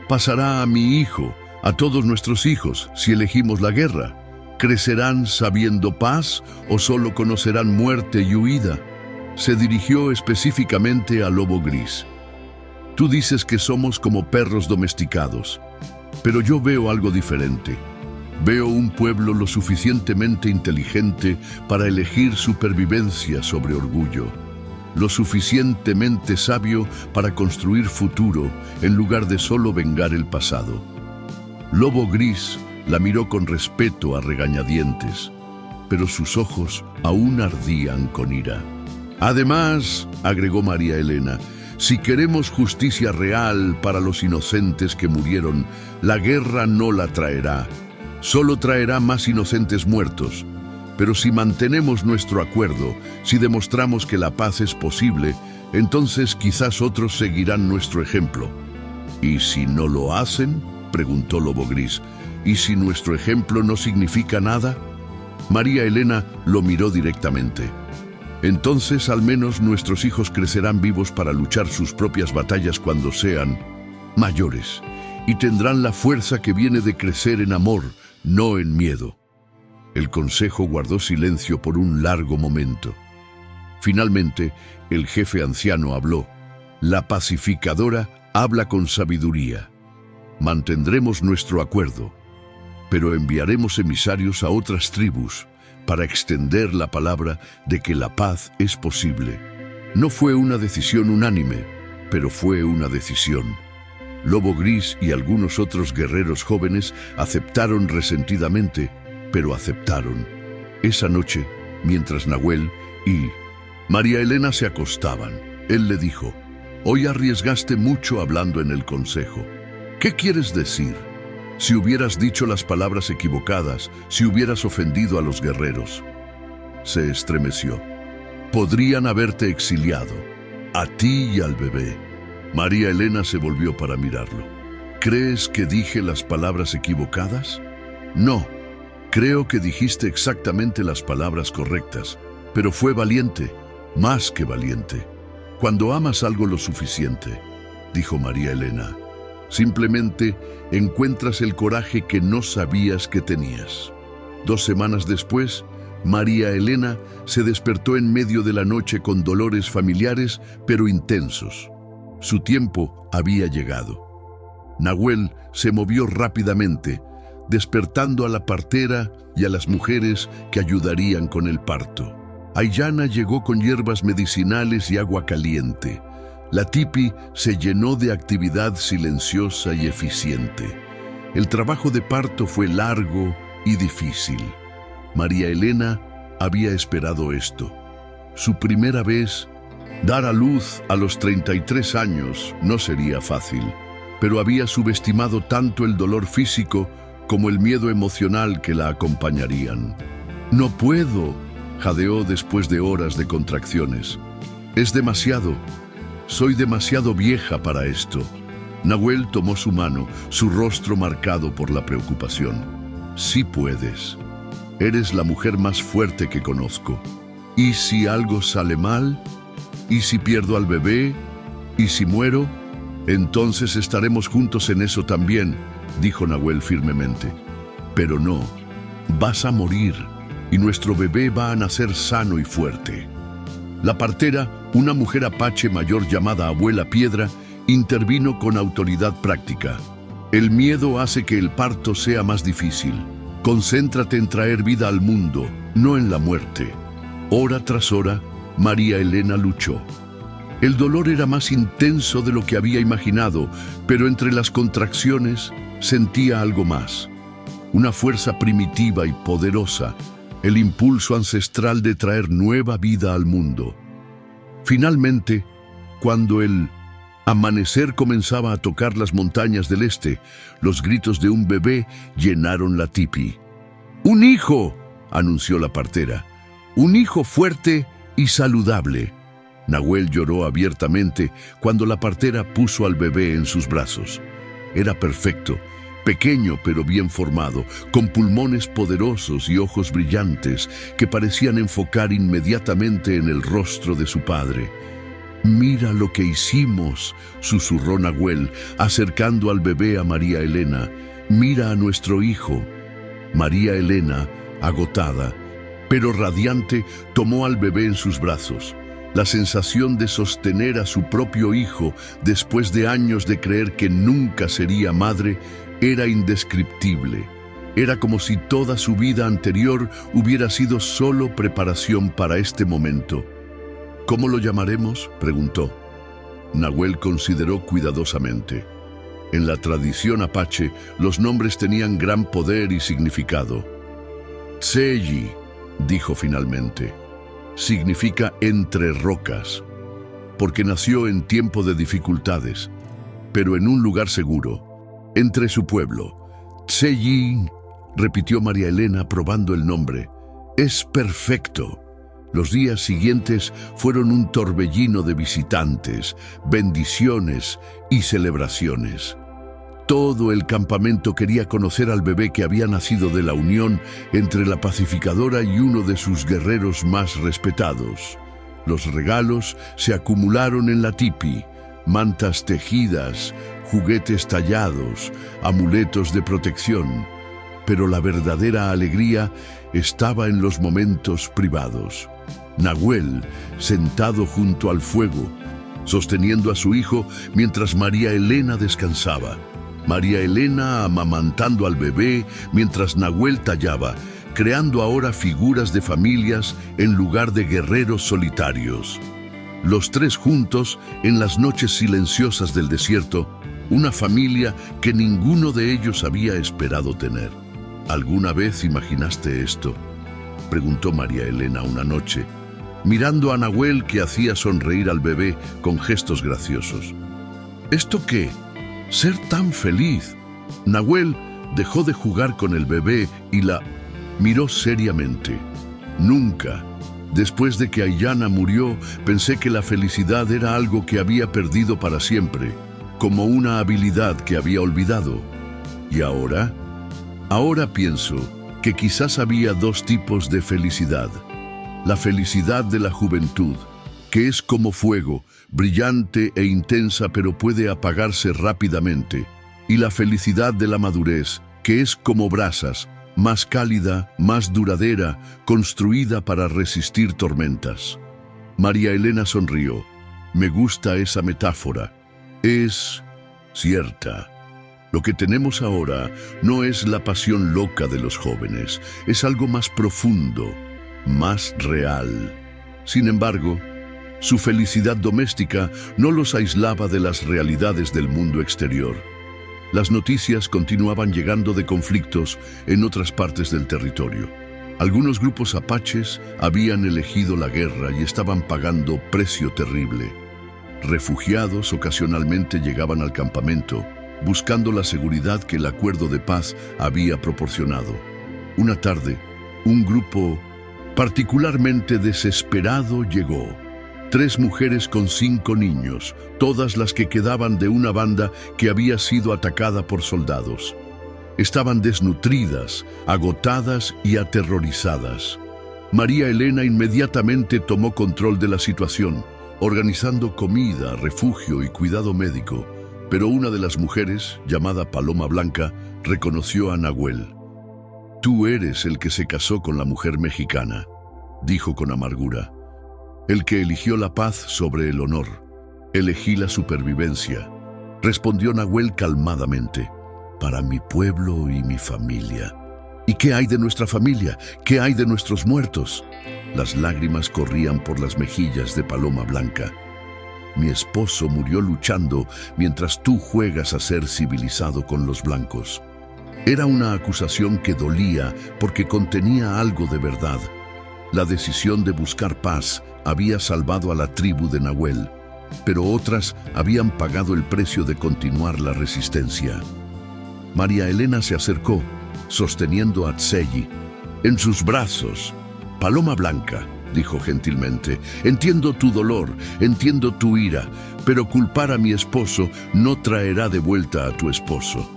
pasará a mi hijo, a todos nuestros hijos, si elegimos la guerra? ¿Crecerán sabiendo paz o solo conocerán muerte y huida?» Se dirigió específicamente a Lobo Gris. «Tú dices que somos como perros domesticados, pero yo veo algo diferente. Veo un pueblo lo suficientemente inteligente para elegir supervivencia sobre orgullo, lo suficientemente sabio para construir futuro en lugar de solo vengar el pasado». Lobo Gris la miró con respeto a regañadientes, pero sus ojos aún ardían con ira. «Además», agregó María Elena, «si queremos justicia real para los inocentes que murieron, la guerra no la traerá. Solo traerá más inocentes muertos. Pero si mantenemos nuestro acuerdo, si demostramos que la paz es posible, entonces quizás otros seguirán nuestro ejemplo». «¿Y si no lo hacen?», preguntó Lobo Gris. «¿Y si nuestro ejemplo no significa nada?». María Elena lo miró directamente. «Entonces al menos nuestros hijos crecerán vivos para luchar sus propias batallas cuando sean mayores, y tendrán la fuerza que viene de crecer en amor, no en miedo». El consejo guardó silencio por un largo momento. Finalmente, el jefe anciano habló. «La pacificadora habla con sabiduría. Mantendremos nuestro acuerdo, pero enviaremos emisarios a otras tribus para extender la palabra de que la paz es posible». No fue una decisión unánime, pero fue una decisión. Lobo Gris y algunos otros guerreros jóvenes aceptaron resentidamente, pero aceptaron. Esa noche, mientras Nahuel y María Elena se acostaban, él le dijo: «Hoy arriesgaste mucho hablando en el consejo. ¿Qué quieres decir? Si hubieras dicho las palabras equivocadas, si hubieras ofendido a los guerreros». Se estremeció. «Podrían haberte exiliado, a ti y al bebé». María Elena se volvió para mirarlo. «¿Crees que dije las palabras equivocadas?». «No, creo que dijiste exactamente las palabras correctas, pero fue valiente, más que valiente. Cuando amas algo lo suficiente», dijo María Elena, «simplemente encuentras el coraje que no sabías que tenías». 2 semanas después, María Elena se despertó en medio de la noche con dolores familiares pero intensos. Su tiempo había llegado. Nahuel se movió rápidamente, despertando a la partera y a las mujeres que ayudarían con el parto. Ayana llegó con hierbas medicinales y agua caliente. La tipi se llenó de actividad silenciosa y eficiente. El trabajo de parto fue largo y difícil. María Elena había esperado esto. Su primera vez, dar a luz a los 33 años, no sería fácil. pero había subestimado tanto el dolor físico como el miedo emocional que la acompañarían. «No puedo», jadeó después de horas de contracciones. «Es demasiado. Soy demasiado vieja para esto». Nahuel tomó su mano, su rostro marcado por la preocupación. «Sí puedes. Eres la mujer más fuerte que conozco. ¿Y si algo sale mal? ¿Y si pierdo al bebé? ¿Y si muero? Entonces estaremos juntos en eso también», dijo Nahuel firmemente. «Pero no, vas a morir y nuestro bebé va a nacer sano y fuerte». La partera, una mujer apache mayor llamada Abuela Piedra, intervino con autoridad práctica. «El miedo hace que el parto sea más difícil. Concéntrate en traer vida al mundo, no en la muerte». Hora tras hora, María Elena luchó. El dolor era más intenso de lo que había imaginado, pero entre las contracciones sentía algo más. Una fuerza primitiva y poderosa, el impulso ancestral de traer nueva vida al mundo. Finalmente, cuando el amanecer comenzaba a tocar las montañas del este, los gritos de un bebé llenaron la tipi. «¡Un hijo!», anunció la partera. «Un hijo fuerte y saludable». Nahuel lloró abiertamente cuando la partera puso al bebé en sus brazos. Era perfecto, pequeño pero bien formado, con pulmones poderosos y ojos brillantes que parecían enfocar inmediatamente en el rostro de su padre. «Mira lo que hicimos», susurró Nahuel, acercando al bebé a María Elena. «Mira a nuestro hijo». María Elena, agotada, pero radiante, tomó al bebé en sus brazos. La sensación de sostener a su propio hijo después de años de creer que nunca sería madre era indescriptible. Era como si toda su vida anterior hubiera sido solo preparación para este momento. «¿Cómo lo llamaremos?», preguntó. Nahuel consideró cuidadosamente. En la tradición apache, los nombres tenían gran poder y significado. «Tseyi», dijo finalmente, significa entre rocas, porque nació en tiempo de dificultades, pero en un lugar seguro, entre su pueblo. «Tseyi», repitió María Elena probando el nombre. «Es perfecto». Los días siguientes fueron un torbellino de visitantes, bendiciones y celebraciones. Todo el campamento quería conocer al bebé que había nacido de la unión entre la pacificadora y uno de sus guerreros más respetados. Los regalos se acumularon en la tipi: mantas tejidas, juguetes tallados, amuletos de protección. Pero la verdadera alegría estaba en los momentos privados. Nahuel, sentado junto al fuego, sosteniendo a su hijo mientras María Elena descansaba. María Elena amamantando al bebé mientras Nahuel tallaba, creando ahora figuras de familias en lugar de guerreros solitarios. Los tres juntos en las noches silenciosas del desierto, una familia que ninguno de ellos había esperado tener. «¿Alguna vez imaginaste esto?», preguntó María Elena una noche, mirando a Nahuel, que hacía sonreír al bebé con gestos graciosos. «¿Esto qué? Ser tan feliz». Nahuel dejó de jugar con el bebé y la miró seriamente. «Nunca. Después de que Ayana murió, pensé que la felicidad era algo que había perdido para siempre, como una habilidad que había olvidado. ¿Y ahora? Ahora pienso que quizás había dos tipos de felicidad. La felicidad de la juventud, que es como fuego, brillante e intensa pero puede apagarse rápidamente, y la felicidad de la madurez, que es como brasas, más cálida, más duradera, construida para resistir tormentas». María Elena sonrió. «Me gusta esa metáfora. Es cierta. Lo que tenemos ahora no es la pasión loca de los jóvenes, es algo más profundo, más real. Sin embargo, su felicidad doméstica no los aislaba de las realidades del mundo exterior. Las noticias continuaban llegando de conflictos en otras partes del territorio. Algunos grupos apaches habían elegido la guerra y estaban pagando precio terrible. Refugiados ocasionalmente llegaban al campamento, buscando la seguridad que el acuerdo de paz había proporcionado. Una tarde, un grupo particularmente desesperado llegó. 3 mujeres con 5 niños, todas las que quedaban de una banda que había sido atacada por soldados. Estaban desnutridas, agotadas y aterrorizadas. María Elena inmediatamente tomó control de la situación, organizando comida, refugio y cuidado médico. Pero una de las mujeres, llamada Paloma Blanca, reconoció a Nahuel. «Tú eres el que se casó con la mujer mexicana», dijo con amargura. «El que eligió la paz sobre el honor. Elegí la supervivencia», respondió Nahuel calmadamente. «Para mi pueblo y mi familia». «¿Y qué hay de nuestra familia? ¿Qué hay de nuestros muertos?». Las lágrimas corrían por las mejillas de Paloma Blanca. «Mi esposo murió luchando mientras tú juegas a ser civilizado con los blancos». Era una acusación que dolía porque contenía algo de verdad. La decisión de buscar paz había salvado a la tribu de Nahuel, pero otras habían pagado el precio de continuar la resistencia. María Elena se acercó, sosteniendo a Tselli en sus brazos. «Paloma Blanca», dijo gentilmente, «entiendo tu dolor, entiendo tu ira, pero culpar a mi esposo no traerá de vuelta a tu esposo».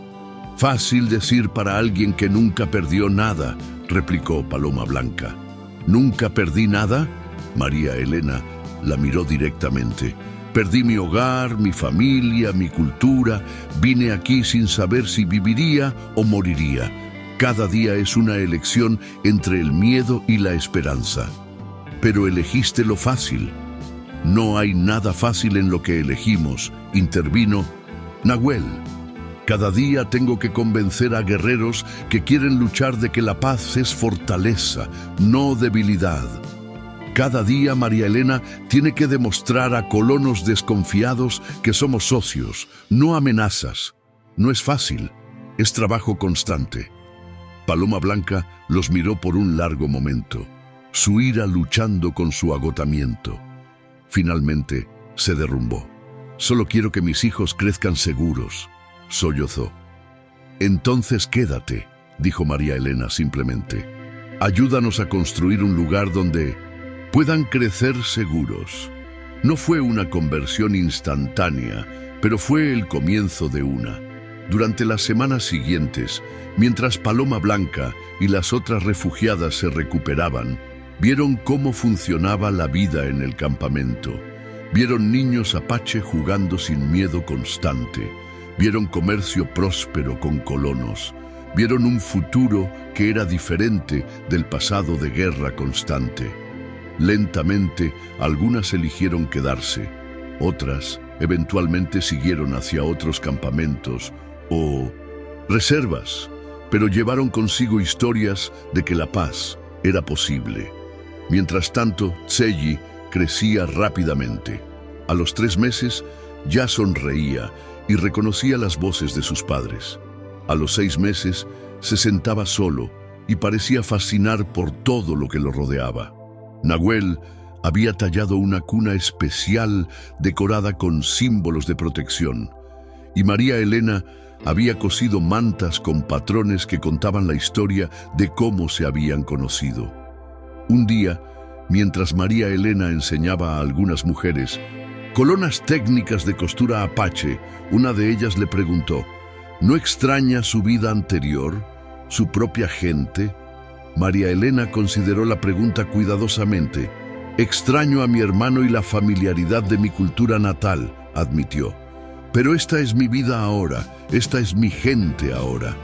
«Fácil decir para alguien que nunca perdió nada», replicó Paloma Blanca. «¿Nunca perdí nada?». María Elena la miró directamente. «Perdí mi hogar, mi familia, mi cultura. Vine aquí sin saber si viviría o moriría. Cada día es una elección entre el miedo y la esperanza. Pero elegiste lo fácil». «No hay nada fácil en lo que elegimos», intervino Nahuel. «Cada día tengo que convencer a guerreros que quieren luchar de que la paz es fortaleza, no debilidad. Cada día María Elena tiene que demostrar a colonos desconfiados que somos socios, no amenazas. No es fácil, es trabajo constante». Paloma Blanca los miró por un largo momento, su ira luchando con su agotamiento. Finalmente se derrumbó. «Solo quiero que mis hijos crezcan seguros», sollozó. «Entonces quédate», dijo María Elena simplemente. «Ayúdanos a construir un lugar donde puedan crecer seguros». No fue una conversión instantánea, pero fue el comienzo de una. Durante las semanas siguientes, mientras Paloma Blanca y las otras refugiadas se recuperaban, vieron cómo funcionaba la vida en el campamento. Vieron niños apache jugando sin miedo constante. Vieron comercio próspero con colonos. Vieron un futuro que era diferente del pasado de guerra constante. Lentamente, algunas eligieron quedarse. Otras, eventualmente, siguieron hacia otros campamentos o reservas, pero llevaron consigo historias de que la paz era posible. Mientras tanto, Tselli crecía rápidamente. A los 3 meses ya sonreía y reconocía las voces de sus padres. A los 6 meses se sentaba solo y parecía fascinar por todo lo que lo rodeaba. Nahuel había tallado una cuna especial decorada con símbolos de protección, y María Elena había cosido mantas con patrones que contaban la historia de cómo se habían conocido. Un día, mientras María Elena enseñaba a algunas mujeres colonas técnicas de costura apache, una de ellas le preguntó: ¿no extraña su vida anterior, su propia gente? María Elena consideró la pregunta cuidadosamente. «Extraño a mi hermano y la familiaridad de mi cultura natal», admitió. «Pero esta es mi vida ahora, esta es mi gente ahora».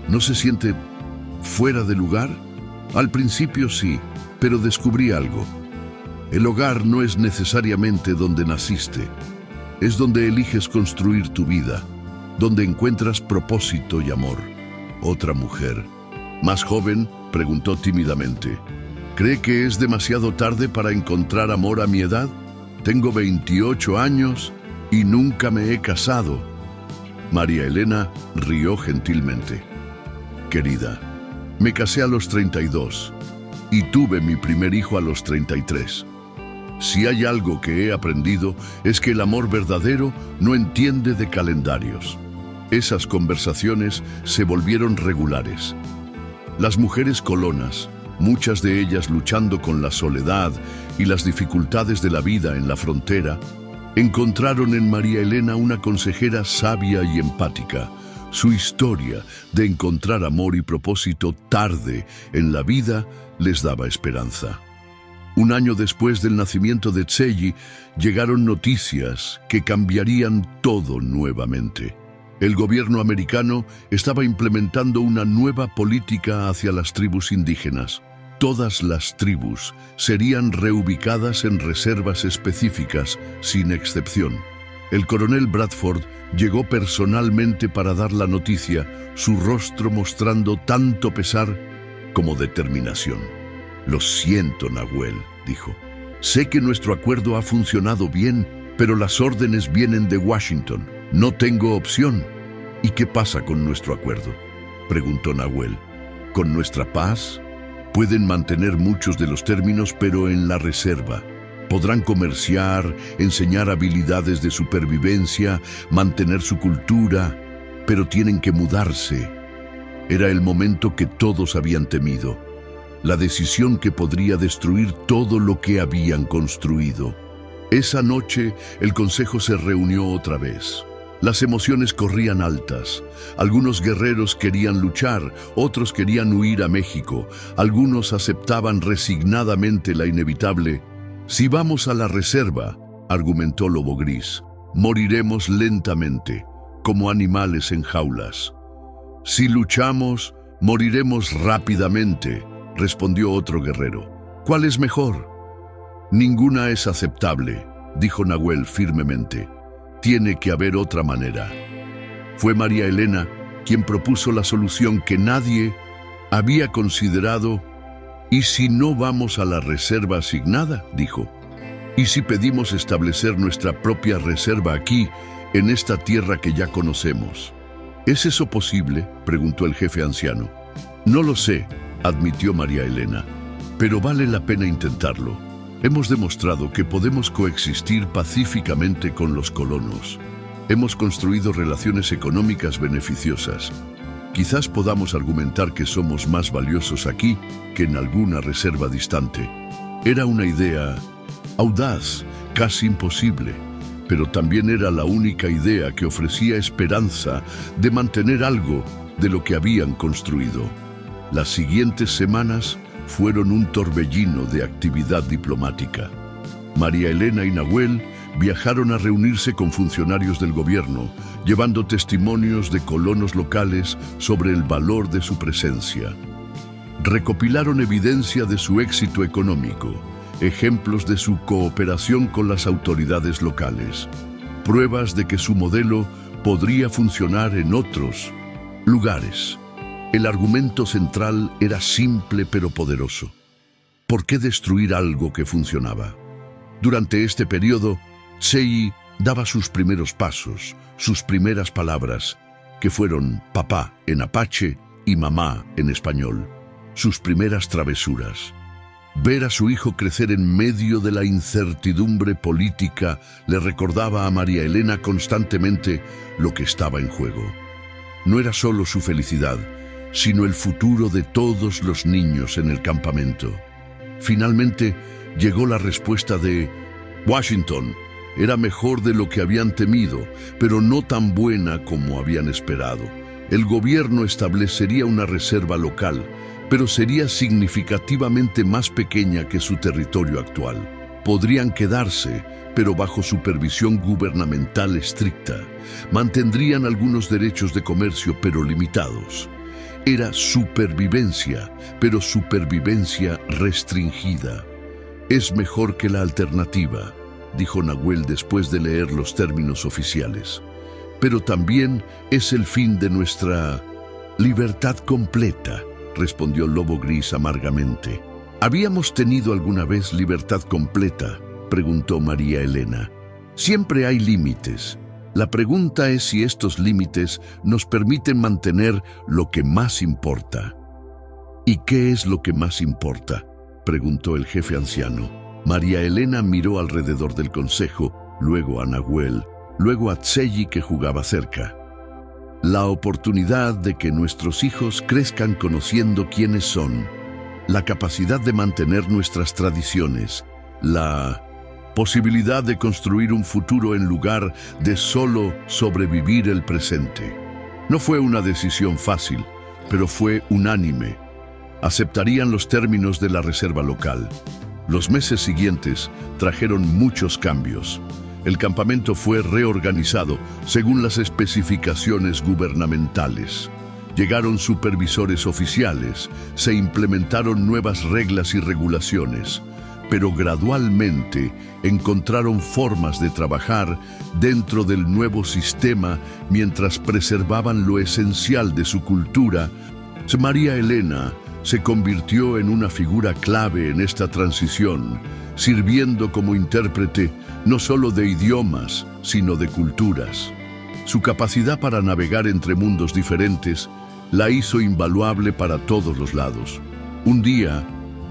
¿No se siente fuera de lugar? Al principio sí, pero descubrí algo. El hogar no es necesariamente donde naciste, es donde eliges construir tu vida, donde encuentras propósito y amor. Otra mujer, más joven, preguntó tímidamente: ¿cree que es demasiado tarde para encontrar amor a mi edad? Tengo 28 años y nunca me he casado. María Elena rió gentilmente. Querida, me casé a los 32 y tuve mi primer hijo a los 33. Si hay algo que he aprendido es que el amor verdadero no entiende de calendarios. Esas conversaciones se volvieron regulares. Las mujeres colonas, muchas de ellas luchando con la soledad y las dificultades de la vida en la frontera, encontraron en María Elena una consejera sabia y empática. Su historia de encontrar amor y propósito tarde en la vida les daba esperanza. Un año después del nacimiento de Tseyi, llegaron noticias que cambiarían todo nuevamente. El gobierno americano estaba implementando una nueva política hacia las tribus indígenas. Todas las tribus serían reubicadas en reservas específicas, sin excepción. El coronel Bradford llegó personalmente para dar la noticia, su rostro mostrando tanto pesar como determinación. «Lo siento, Nahuel», dijo. «Sé que nuestro acuerdo ha funcionado bien, pero las órdenes vienen de Washington. No tengo opción». «¿Y qué pasa con nuestro acuerdo?», preguntó Nahuel. «¿Con nuestra paz? Pueden mantener muchos de los términos, pero en la reserva. Podrán comerciar, enseñar habilidades de supervivencia, mantener su cultura, pero tienen que mudarse». Era el momento que todos habían temido. La decisión que podría destruir todo lo que habían construido. Esa noche, el consejo se reunió otra vez. Las emociones corrían altas. Algunos guerreros querían luchar, otros querían huir a México. Algunos aceptaban resignadamente la inevitable. «Si vamos a la reserva», argumentó Lobo Gris, «moriremos lentamente, como animales en jaulas. Si luchamos, moriremos rápidamente», respondió otro guerrero. «¿Cuál es mejor?». «Ninguna es aceptable», dijo Nahuel firmemente. «Tiene que haber otra manera». Fue María Elena quien propuso la solución que nadie había considerado. «¿Y si no vamos a la reserva asignada?», dijo. «¿Y si pedimos establecer nuestra propia reserva aquí, en esta tierra que ya conocemos?». «¿Es eso posible?», preguntó el jefe anciano. «No lo sé», admitió María Elena, «pero vale la pena intentarlo. Hemos demostrado que podemos coexistir pacíficamente con los colonos. Hemos construido relaciones económicas beneficiosas. Quizás podamos argumentar que somos más valiosos aquí que en alguna reserva distante». Era una idea audaz, casi imposible, pero también era la única idea que ofrecía esperanza de mantener algo de lo que habían construido. Las siguientes semanas fueron un torbellino de actividad diplomática. María Elena y Nahuel viajaron a reunirse con funcionarios del gobierno, llevando testimonios de colonos locales sobre el valor de su presencia. Recopilaron evidencia de su éxito económico, ejemplos de su cooperación con las autoridades locales, pruebas de que su modelo podría funcionar en otros lugares. El argumento central era simple pero poderoso. ¿Por qué destruir algo que funcionaba? Durante este periodo, Tseyi daba sus primeros pasos, sus primeras palabras, que fueron papá en apache y mamá en español, sus primeras travesuras. Ver a su hijo crecer en medio de la incertidumbre política le recordaba a María Elena constantemente lo que estaba en juego. No era solo su felicidad, sino el futuro de todos los niños en el campamento. Finalmente llegó la respuesta de Washington. Era mejor de lo que habían temido, pero no tan buena como habían esperado. El gobierno establecería una reserva local, pero sería significativamente más pequeña que su territorio actual. Podrían quedarse, pero bajo supervisión gubernamental estricta. Mantendrían algunos derechos de comercio, pero limitados. Era supervivencia, pero supervivencia restringida. «Es mejor que la alternativa», dijo Nahuel después de leer los términos oficiales. «Pero también es el fin de nuestra libertad completa», respondió Lobo Gris amargamente. «¿Habíamos tenido alguna vez libertad completa?», preguntó María Elena. «Siempre hay límites. La pregunta es si estos límites nos permiten mantener lo que más importa». «¿Y qué es lo que más importa?», preguntó el jefe anciano. María Elena miró alrededor del consejo, luego a Nahuel, luego a Tseyi que jugaba cerca. La oportunidad de que nuestros hijos crezcan conociendo quiénes son, la capacidad de mantener nuestras tradiciones, la posibilidad de construir un futuro en lugar de solo sobrevivir el presente. No fue una decisión fácil, pero fue unánime. Aceptarían los términos de la reserva local. Los meses siguientes trajeron muchos cambios. El campamento fue reorganizado según las especificaciones gubernamentales. Llegaron supervisores oficiales, se implementaron nuevas reglas y regulaciones, pero gradualmente encontraron formas de trabajar dentro del nuevo sistema mientras preservaban lo esencial de su cultura. María Elena se convirtió en una figura clave en esta transición, sirviendo como intérprete no solo de idiomas, sino de culturas. Su capacidad para navegar entre mundos diferentes la hizo invaluable para todos los lados. Un día,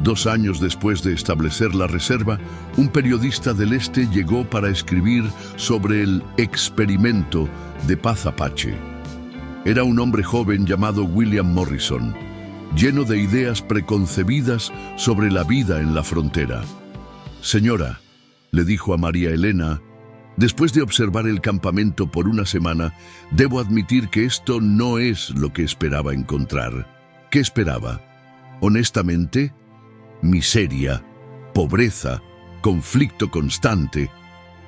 2 años después de establecer la reserva, un periodista del Este llegó para escribir sobre el experimento de paz apache. Era un hombre joven llamado William Morrison, lleno de ideas preconcebidas sobre la vida en la frontera. «Señora», le dijo a María Elena, «después de observar el campamento por una semana, debo admitir que esto no es lo que esperaba encontrar». ¿Qué esperaba? Honestamente, miseria, pobreza, conflicto constante.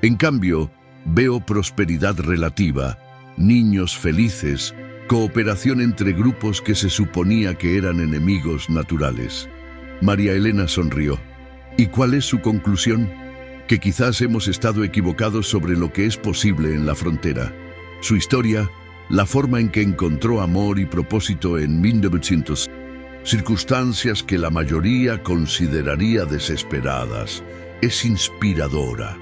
En cambio, veo prosperidad relativa, niños felices, cooperación entre grupos que se suponía que eran enemigos naturales. María Elena sonrió. ¿Y cuál es su conclusión? Que quizás hemos estado equivocados sobre lo que es posible en la frontera. Su historia, la forma en que encontró amor y propósito en 1900, circunstancias que la mayoría consideraría desesperadas, es inspiradora.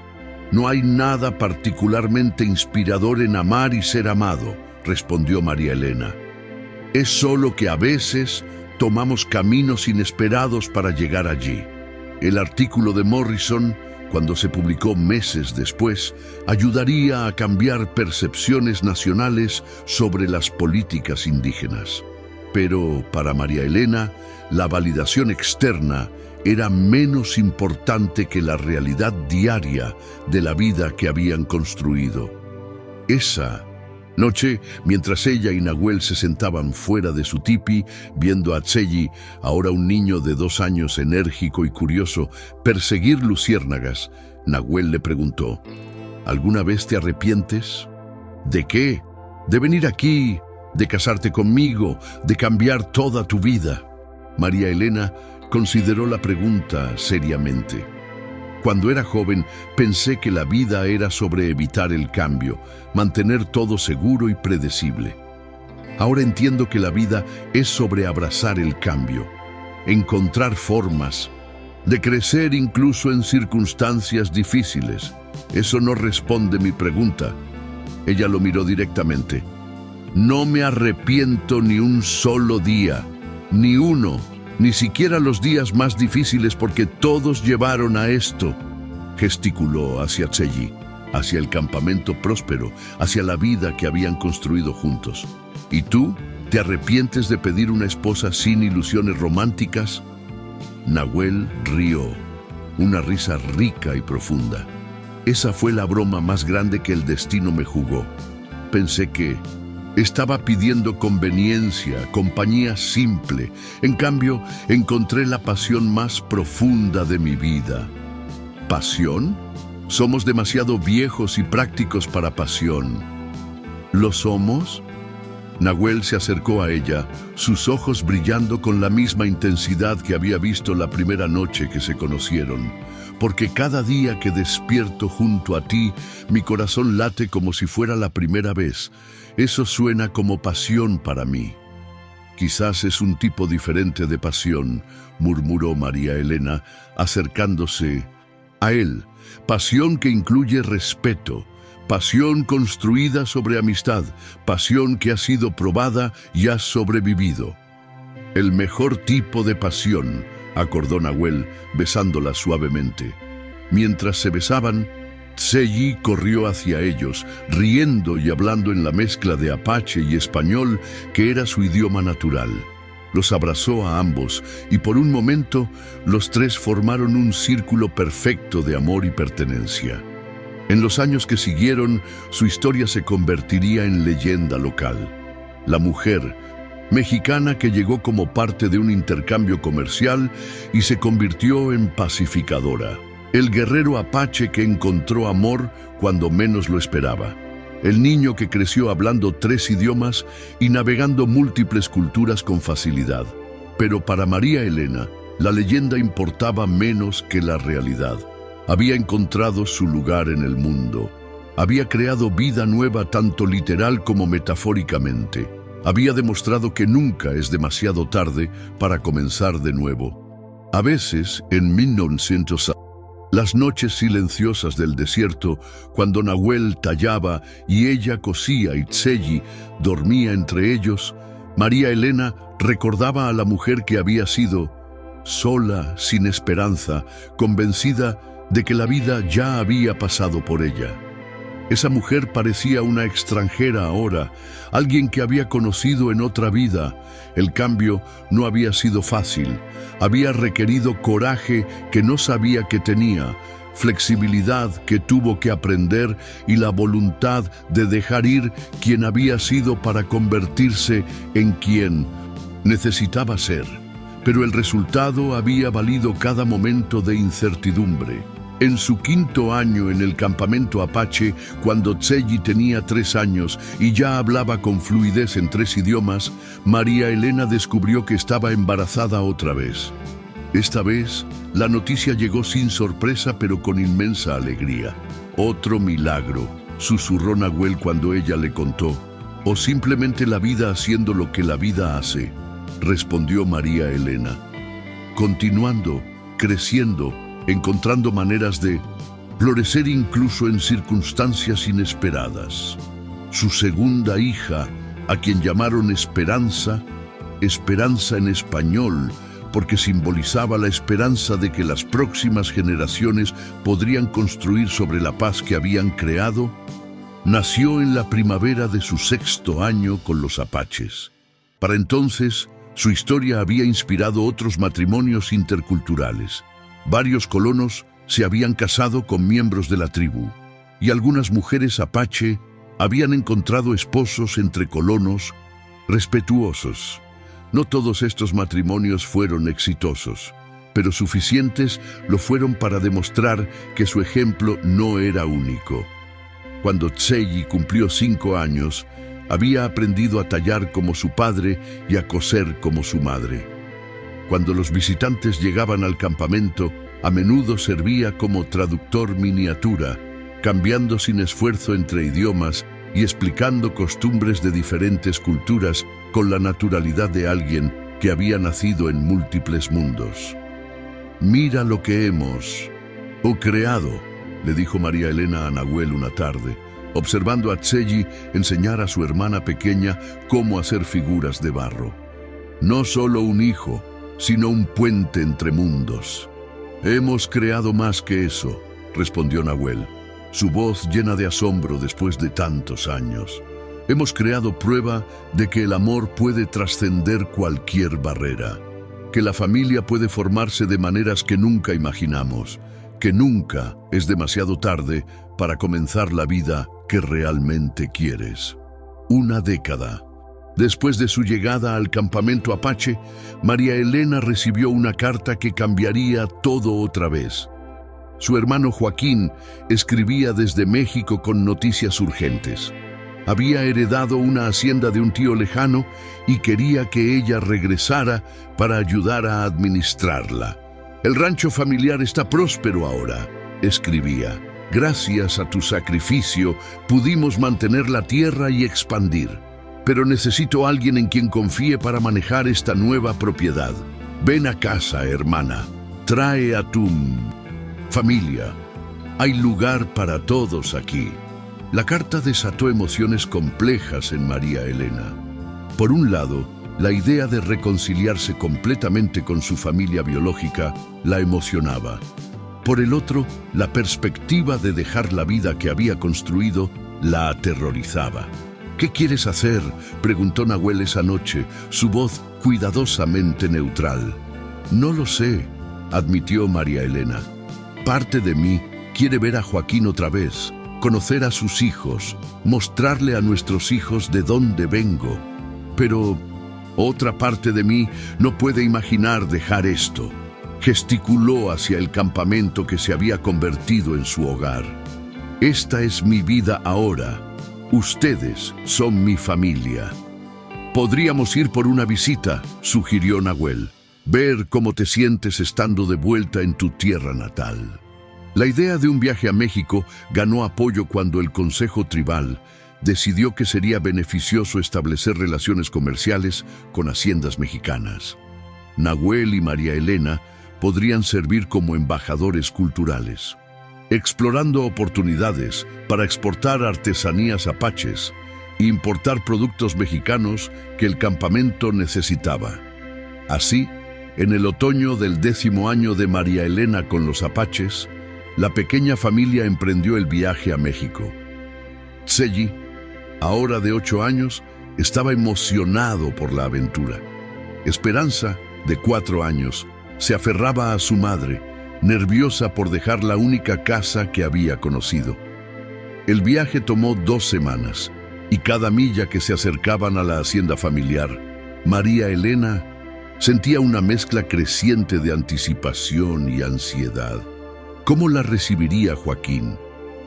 No hay nada particularmente inspirador en amar y ser amado, respondió María Elena. Es solo que a veces tomamos caminos inesperados para llegar allí. El artículo de Morrison, cuando se publicó meses después, ayudaría a cambiar percepciones nacionales sobre las políticas indígenas. Pero para María Elena, la validación externa era menos importante que la realidad diaria de la vida que habían construido. Esa noche, mientras ella y Nahuel se sentaban fuera de su tipi, viendo a Tselli, ahora un niño de 2 años enérgico y curioso, perseguir luciérnagas, Nahuel le preguntó, ¿alguna vez te arrepientes? ¿De qué? De venir aquí, de casarte conmigo, de cambiar toda tu vida. María Elena consideró la pregunta seriamente. Cuando era joven, pensé que la vida era sobre evitar el cambio, mantener todo seguro y predecible. Ahora entiendo que la vida es sobre abrazar el cambio, encontrar formas de crecer incluso en circunstancias difíciles. Eso no responde mi pregunta. Ella lo miró directamente. No me arrepiento ni un solo día, ni uno. Ni siquiera los días más difíciles, porque todos llevaron a esto. Gesticuló hacia Tselli, hacia el campamento próspero, hacia la vida que habían construido juntos. ¿Y tú? ¿Te arrepientes de pedir una esposa sin ilusiones románticas? Nahuel rió, una risa rica y profunda. Esa fue la broma más grande que el destino me jugó. Pensé que estaba pidiendo conveniencia, compañía simple. En cambio, encontré la pasión más profunda de mi vida. ¿Pasión? Somos demasiado viejos y prácticos para pasión. ¿Lo somos? Nahuel se acercó a ella, sus ojos brillando con la misma intensidad que había visto la primera noche que se conocieron. Porque cada día que despierto junto a ti, mi corazón late como si fuera la primera vez. Eso suena como pasión para mí. Quizás es un tipo diferente de pasión, murmuró María Elena, acercándose a él. Pasión que incluye respeto, pasión construida sobre amistad, pasión que ha sido probada y ha sobrevivido. El mejor tipo de pasión, acordó Nahuel, besándola suavemente. Mientras se besaban, Tselli corrió hacia ellos, riendo y hablando en la mezcla de apache y español, que era su idioma natural. Los abrazó a ambos y por un momento los tres formaron un círculo perfecto de amor y pertenencia. En los años que siguieron, su historia se convertiría en leyenda local. La mujer mexicana que llegó como parte de un intercambio comercial y se convirtió en pacificadora. El guerrero apache que encontró amor cuando menos lo esperaba. El niño que creció hablando 3 idiomas y navegando múltiples culturas con facilidad. Pero para María Elena, la leyenda importaba menos que la realidad. Había encontrado su lugar en el mundo. Había creado vida nueva tanto literal como metafóricamente. Había demostrado que nunca es demasiado tarde para comenzar de nuevo. A veces, en 1900, las noches silenciosas del desierto, cuando Nahuel tallaba y ella cosía y Tselli dormía entre ellos, María Elena recordaba a la mujer que había sido sola, sin esperanza, convencida de que la vida ya había pasado por ella. Esa mujer parecía una extranjera ahora, alguien que había conocido en otra vida. El cambio no había sido fácil, había requerido coraje que no sabía que tenía, flexibilidad que tuvo que aprender y la voluntad de dejar ir quien había sido para convertirse en quien necesitaba ser. Pero el resultado había valido cada momento de incertidumbre. En su 5º año en el campamento apache, cuando Tselli tenía 3 años y ya hablaba con fluidez en 3 idiomas, María Elena descubrió que estaba embarazada otra vez. Esta vez, la noticia llegó sin sorpresa pero con inmensa alegría. «Otro milagro», susurró Nahuel cuando ella le contó. «O simplemente la vida haciendo lo que la vida hace», respondió María Elena. Continuando, creciendo, encontrando maneras de florecer incluso en circunstancias inesperadas. Su segunda hija, a quien llamaron Esperanza, Esperanza en español, porque simbolizaba la esperanza de que las próximas generaciones podrían construir sobre la paz que habían creado, nació en la primavera de su 6º año con los apaches. Para entonces, su historia había inspirado otros matrimonios interculturales. Varios colonos se habían casado con miembros de la tribu, y algunas mujeres apache habían encontrado esposos entre colonos respetuosos. No todos estos matrimonios fueron exitosos, pero suficientes lo fueron para demostrar que su ejemplo no era único. Cuando Tselli cumplió 5 años, había aprendido a tallar como su padre y a coser como su madre. Cuando los visitantes llegaban al campamento, a menudo servía como traductor miniatura, cambiando sin esfuerzo entre idiomas y explicando costumbres de diferentes culturas con la naturalidad de alguien que había nacido en múltiples mundos. «Mira lo que hemos creado», le dijo María Elena a Nahuel una tarde, observando a Tselli enseñar a su hermana pequeña cómo hacer figuras de barro. «No solo un hijo, sino un puente entre mundos». «Hemos creado más que eso», respondió Nahuel, su voz llena de asombro después de tantos años. «Hemos creado prueba de que el amor puede trascender cualquier barrera, que la familia puede formarse de maneras que nunca imaginamos, que nunca es demasiado tarde para comenzar la vida que realmente quieres». Una década después de su llegada al campamento apache, María Elena recibió una carta que cambiaría todo otra vez. Su hermano Joaquín escribía desde México con noticias urgentes. Había heredado una hacienda de un tío lejano y quería que ella regresara para ayudar a administrarla. «El rancho familiar está próspero ahora», escribía. «Gracias a tu sacrificio pudimos mantener la tierra y expandir. Pero necesito a alguien en quien confíe para manejar esta nueva propiedad. Ven a casa, hermana. Trae a tu familia. Hay lugar para todos aquí». La carta desató emociones complejas en María Elena. Por un lado, la idea de reconciliarse completamente con su familia biológica la emocionaba. Por el otro, la perspectiva de dejar la vida que había construido la aterrorizaba. «¿Qué quieres hacer?», preguntó Nahuel esa noche, su voz cuidadosamente neutral. «No lo sé», admitió María Elena. «Parte de mí quiere ver a Joaquín otra vez, conocer a sus hijos, mostrarle a nuestros hijos de dónde vengo. Pero otra parte de mí no puede imaginar dejar esto». Gesticuló hacia el campamento que se había convertido en su hogar. «Esta es mi vida ahora. Ustedes son mi familia». «Podríamos ir por una visita», sugirió Nahuel. «Ver cómo te sientes estando de vuelta en tu tierra natal». La idea de un viaje a México ganó apoyo cuando el Consejo Tribal decidió que sería beneficioso establecer relaciones comerciales con haciendas mexicanas. Nahuel y María Elena podrían servir como embajadores culturales, explorando oportunidades para exportar artesanías apaches e importar productos mexicanos que el campamento necesitaba. Así, en el otoño del 10º año de María Elena con los apaches, la pequeña familia emprendió el viaje a México. Tselli, ahora de 8 años, estaba emocionado por la aventura. Esperanza, de 4 años, se aferraba a su madre, nerviosa por dejar la única casa que había conocido. El viaje tomó 2 semanas, y cada milla que se acercaban a la hacienda familiar, María Elena sentía una mezcla creciente de anticipación y ansiedad. ¿Cómo la recibiría Joaquín?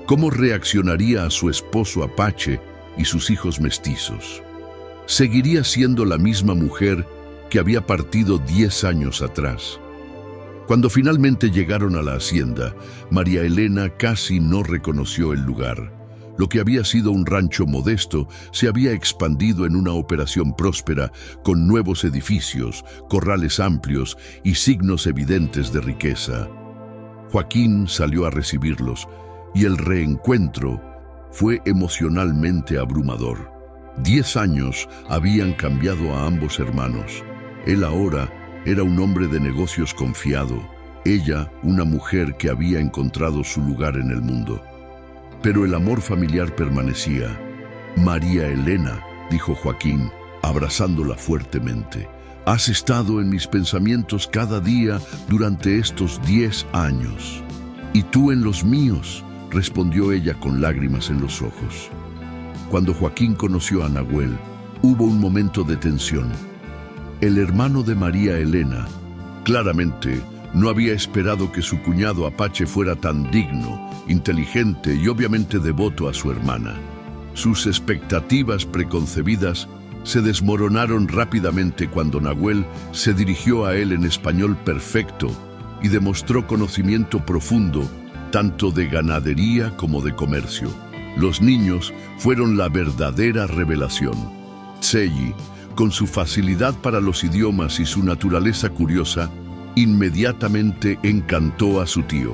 ¿Cómo reaccionaría a su esposo apache y sus hijos mestizos? ¿Seguiría siendo la misma mujer que había partido 10 años atrás? Cuando finalmente llegaron a la hacienda, María Elena casi no reconoció el lugar. Lo que había sido un rancho modesto se había expandido en una operación próspera, con nuevos edificios, corrales amplios y signos evidentes de riqueza. Joaquín salió a recibirlos, y el reencuentro fue emocionalmente abrumador. 10 años habían cambiado a ambos hermanos. Él ahora era un hombre de negocios confiado, ella una mujer que había encontrado su lugar en el mundo. Pero el amor familiar permanecía. «María Elena», dijo Joaquín, abrazándola fuertemente, «has estado en mis pensamientos cada día durante estos 10 años». «Y tú en los míos», respondió ella con lágrimas en los ojos. Cuando Joaquín conoció a Nahuel, hubo un momento de tensión. El hermano de María Elena, claramente, no había esperado que su cuñado apache fuera tan digno, inteligente y obviamente devoto a su hermana. Sus expectativas preconcebidas se desmoronaron rápidamente cuando Nahuel se dirigió a él en español perfecto y demostró conocimiento profundo tanto de ganadería como de comercio. Los niños fueron la verdadera revelación. Tselli, con su facilidad para los idiomas y su naturaleza curiosa, inmediatamente encantó a su tío.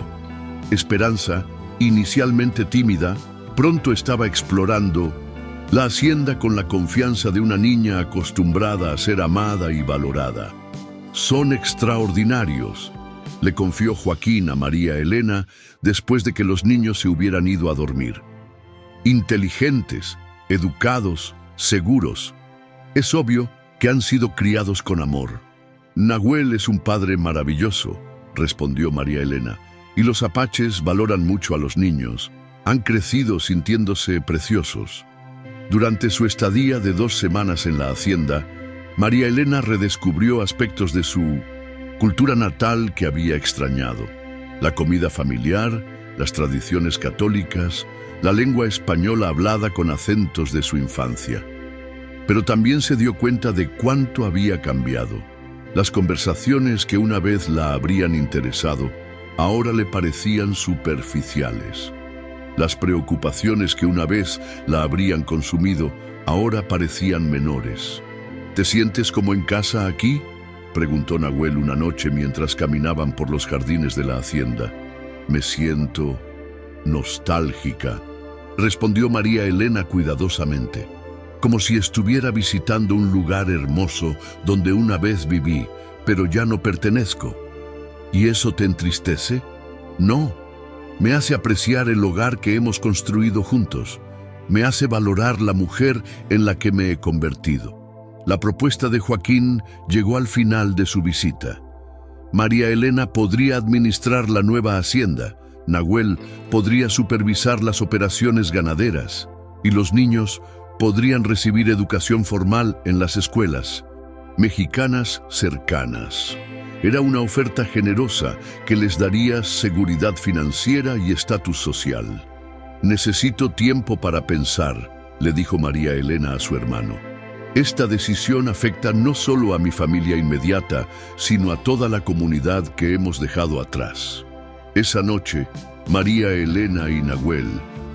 Esperanza, inicialmente tímida, pronto estaba explorando la hacienda con la confianza de una niña acostumbrada a ser amada y valorada. «Son extraordinarios», le confió Joaquín a María Elena después de que los niños se hubieran ido a dormir. «Inteligentes, educados, seguros. Es obvio que han sido criados con amor». «Nahuel es un padre maravilloso», respondió María Elena, «y los apaches valoran mucho a los niños. Han crecido sintiéndose preciosos». Durante su estadía de 2 semanas en la hacienda, María Elena redescubrió aspectos de su cultura natal que había extrañado. La comida familiar, las tradiciones católicas, la lengua española hablada con acentos de su infancia. Pero también se dio cuenta de cuánto había cambiado. Las conversaciones que una vez la habrían interesado, ahora le parecían superficiales. Las preocupaciones que una vez la habrían consumido, ahora parecían menores. «¿Te sientes como en casa aquí?», preguntó Nahuel una noche mientras caminaban por los jardines de la hacienda. «Me siento nostálgica», respondió María Elena cuidadosamente, «como si estuviera visitando un lugar hermoso donde una vez viví, pero ya no pertenezco». «¿Y eso te entristece?», No, me hace apreciar el hogar que hemos construido juntos. Me hace valorar la mujer en la que me he convertido. La propuesta de Joaquín llegó al final de su visita. María Elena podría administrar la nueva hacienda, Nahuel podría supervisar las operaciones ganaderas y los niños podrían recibir educación formal en las escuelas mexicanas cercanas. Era una oferta generosa que les daría seguridad financiera y estatus social. «Necesito tiempo para pensar», le dijo María Elena a su hermano. «Esta decisión afecta no solo a mi familia inmediata, sino a toda la comunidad que hemos dejado atrás». Esa noche, María Elena y Nahuel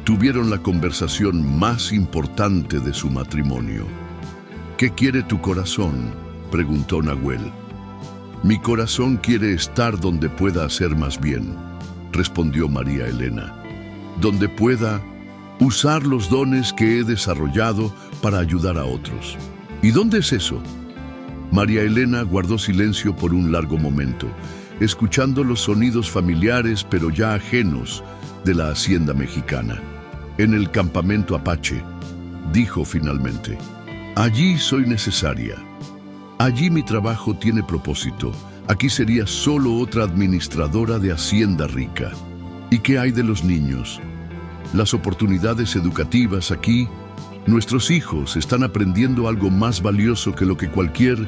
tuvieron la conversación más importante de su matrimonio. «¿Qué quiere tu corazón?», preguntó Nahuel. «Mi corazón quiere estar donde pueda hacer más bien», respondió María Elena. «Donde pueda usar los dones que he desarrollado para ayudar a otros». «¿Y dónde es eso?». María Elena guardó silencio por un largo momento, escuchando los sonidos familiares pero ya ajenos de la hacienda mexicana. «En el campamento Apache», dijo finalmente. «Allí soy necesaria. Allí mi trabajo tiene propósito. Aquí sería solo otra administradora de hacienda rica». «¿Y qué hay de los niños? Las oportunidades educativas aquí. Nuestros hijos están aprendiendo algo más valioso que lo que cualquier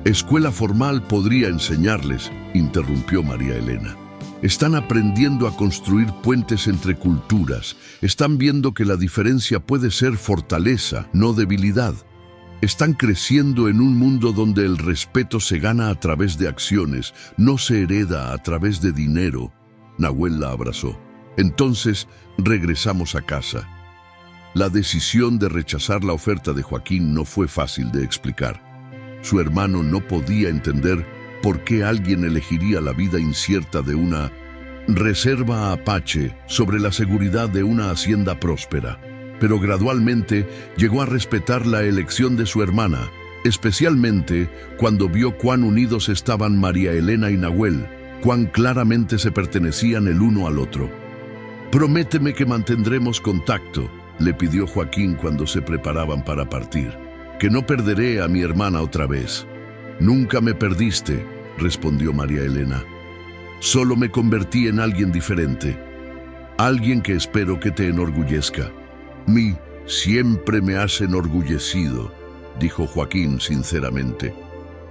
escuela formal podría enseñarles», interrumpió María Elena. «Están aprendiendo a construir puentes entre culturas. Están viendo que la diferencia puede ser fortaleza, no debilidad. Están creciendo en un mundo donde el respeto se gana a través de acciones, no se hereda a través de dinero». Nahuel la abrazó. «Entonces, regresamos a casa». La decisión de rechazar la oferta de Joaquín no fue fácil de explicar. Su hermano no podía entender por qué alguien elegiría la vida incierta de una reserva Apache sobre la seguridad de una hacienda próspera. Pero gradualmente llegó a respetar la elección de su hermana, especialmente cuando vio cuán unidos estaban María Elena y Nahuel, cuán claramente se pertenecían el uno al otro. «Prométeme que mantendremos contacto», le pidió Joaquín cuando se preparaban para partir. «Que no perderé a mi hermana otra vez». «Nunca me perdiste», respondió María Elena. «Solo me convertí en alguien diferente. Alguien que espero que te enorgullezca». «Mí siempre me has enorgullecido», dijo Joaquín sinceramente.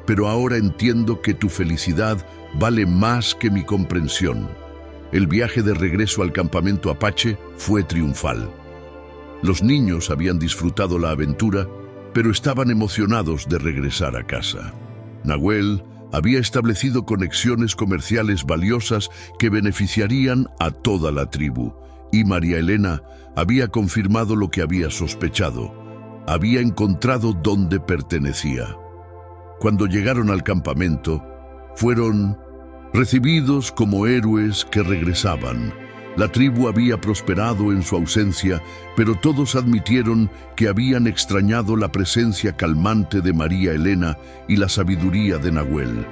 «Pero ahora entiendo que tu felicidad vale más que mi comprensión». El viaje de regreso al campamento Apache fue triunfal. Los niños habían disfrutado la aventura, pero estaban emocionados de regresar a casa. Nahuel había establecido conexiones comerciales valiosas que beneficiarían a toda la tribu, y María Elena había confirmado lo que había sospechado. Había encontrado dónde pertenecía. Cuando llegaron al campamento, fueron recibidos como héroes que regresaban. La tribu había prosperado en su ausencia, pero todos admitieron que habían extrañado la presencia calmante de María Elena y la sabiduría de Nahuel.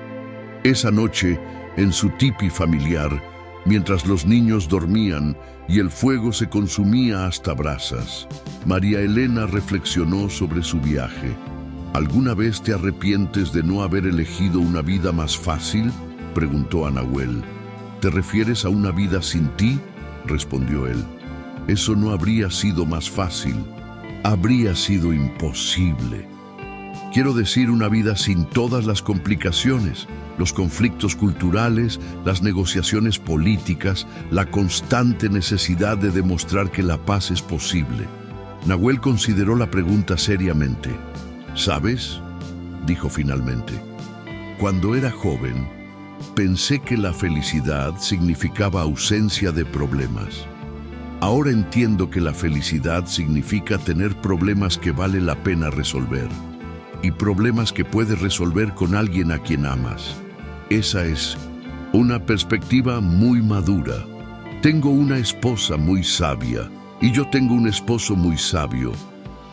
Esa noche, en su tipi familiar, mientras los niños dormían y el fuego se consumía hasta brasas, María Elena reflexionó sobre su viaje. «¿Alguna vez te arrepientes de no haber elegido una vida más fácil?», preguntó a Nahuel. «¿Te refieres a una vida sin ti?», respondió él. «Eso no habría sido más fácil, habría sido imposible. Quiero decir, una vida sin todas las complicaciones, los conflictos culturales, las negociaciones políticas, la constante necesidad de demostrar que la paz es posible». Nahuel consideró la pregunta seriamente. «¿Sabes?», dijo finalmente. «Cuando era joven, pensé que la felicidad significaba ausencia de problemas. Ahora entiendo que la felicidad significa tener problemas que vale la pena resolver, y problemas que puedes resolver con alguien a quien amas. Esa es una perspectiva muy madura. Tengo una esposa muy sabia, y yo tengo un esposo muy sabio.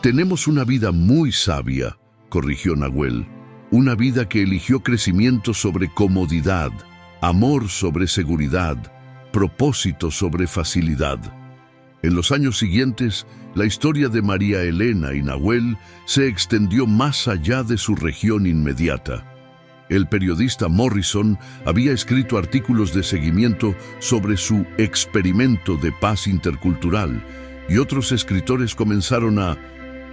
Tenemos una vida muy sabia», corrigió Nahuel. «Una vida que eligió crecimiento sobre comodidad, amor sobre seguridad, propósito sobre facilidad. En los años siguientes, la historia de María Elena y Nahuel se extendió más allá de su región inmediata. El periodista Morrison había escrito artículos de seguimiento sobre su experimento de paz intercultural, y otros escritores comenzaron a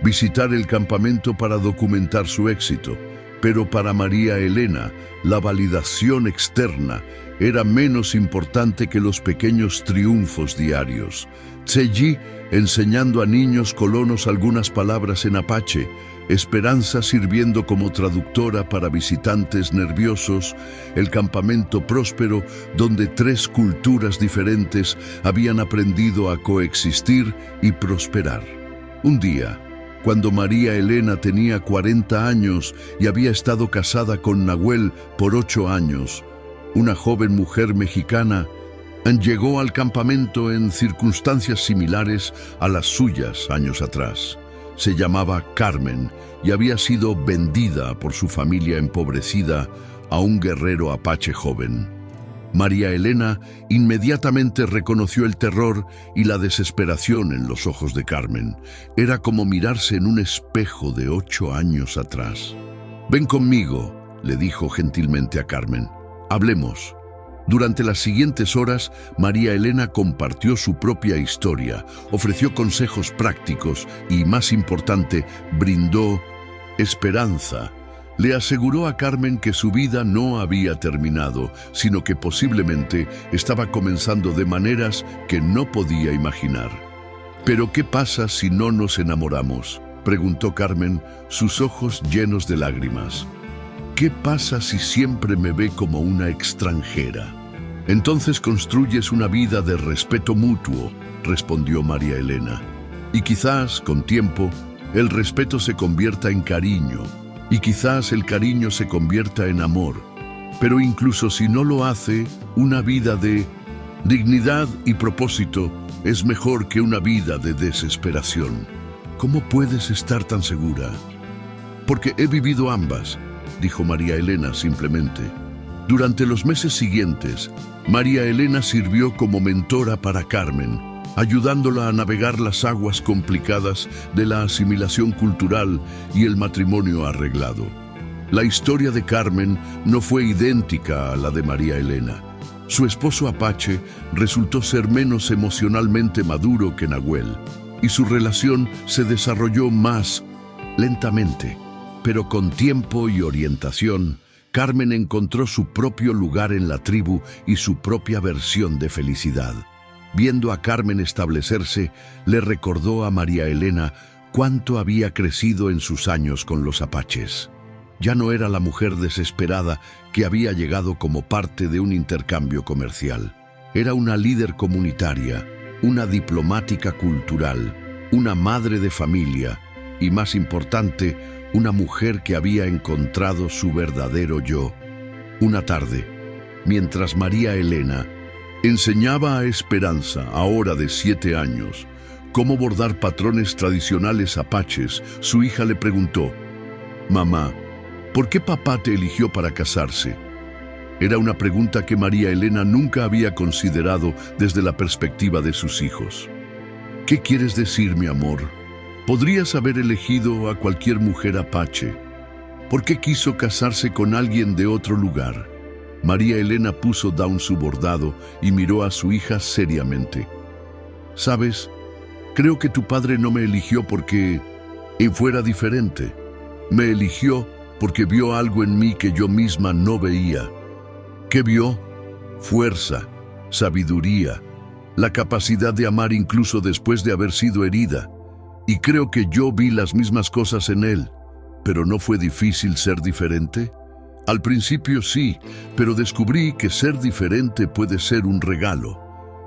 visitar el campamento para documentar su éxito. Pero para María Elena, la validación externa era menos importante que los pequeños triunfos diarios. Tseji enseñando a niños colonos algunas palabras en apache, Esperanza sirviendo como traductora para visitantes nerviosos, el campamento próspero donde 3 culturas diferentes habían aprendido a coexistir y prosperar. Un día, cuando María Elena tenía 40 años y había estado casada con Nahuel por 8 años, una joven mujer mexicana llegó al campamento en circunstancias similares a las suyas años atrás. Se llamaba Carmen y había sido vendida por su familia empobrecida a un guerrero apache joven. María Elena inmediatamente reconoció el terror y la desesperación en los ojos de Carmen. Era como mirarse en un espejo de 8 años atrás. «Ven conmigo», le dijo gentilmente a Carmen. «Hablemos». Durante las siguientes horas, María Elena compartió su propia historia, ofreció consejos prácticos y, más importante, brindó esperanza. Le aseguró a Carmen que su vida no había terminado, sino que posiblemente estaba comenzando de maneras que no podía imaginar. «¿Pero qué pasa si no nos enamoramos?», preguntó Carmen, sus ojos llenos de lágrimas. «¿Qué pasa si siempre me ve como una extranjera?». «Entonces construyes una vida de respeto mutuo», respondió María Elena. «Y quizás, con tiempo, el respeto se convierta en cariño, y quizás el cariño se convierta en amor. Pero incluso si no lo hace, una vida de dignidad y propósito es mejor que una vida de desesperación». «¿Cómo puedes estar tan segura?». «Porque he vivido ambas», dijo María Elena simplemente. Durante los meses siguientes, María Elena sirvió como mentora para Carmen, ayudándola a navegar las aguas complicadas de la asimilación cultural y el matrimonio arreglado. La historia de Carmen no fue idéntica a la de María Elena. Su esposo apache resultó ser menos emocionalmente maduro que Nahuel, y su relación se desarrolló más lentamente. Pero con tiempo y orientación, Carmen encontró su propio lugar en la tribu y su propia versión de felicidad. Viendo a Carmen establecerse, le recordó a María Elena cuánto había crecido en sus años con los apaches. Ya no era la mujer desesperada que había llegado como parte de un intercambio comercial. Era una líder comunitaria, una diplomática cultural, una madre de familia y, más importante, una mujer que había encontrado su verdadero yo. Una tarde, mientras María Elena enseñaba a Esperanza, ahora de 7 años, cómo bordar patrones tradicionales apaches, su hija le preguntó: «Mamá, ¿por qué papá te eligió para casarse?». Era una pregunta que María Elena nunca había considerado desde la perspectiva de sus hijos. «¿Qué quieres decir, mi amor? Podrías haber elegido a cualquier mujer apache. ¿Por qué quiso casarse con alguien de otro lugar?». María Elena puso down su bordado y miró a su hija seriamente. «¿Sabes? Creo que tu padre no me eligió porque fuera diferente. Me eligió porque vio algo en mí que yo misma no veía». «¿Qué vio?». «Fuerza, sabiduría, la capacidad de amar incluso después de haber sido herida. Y creo que yo vi las mismas cosas en él. ¿Pero no fue difícil ser diferente?». «Al principio sí, pero descubrí que ser diferente puede ser un regalo.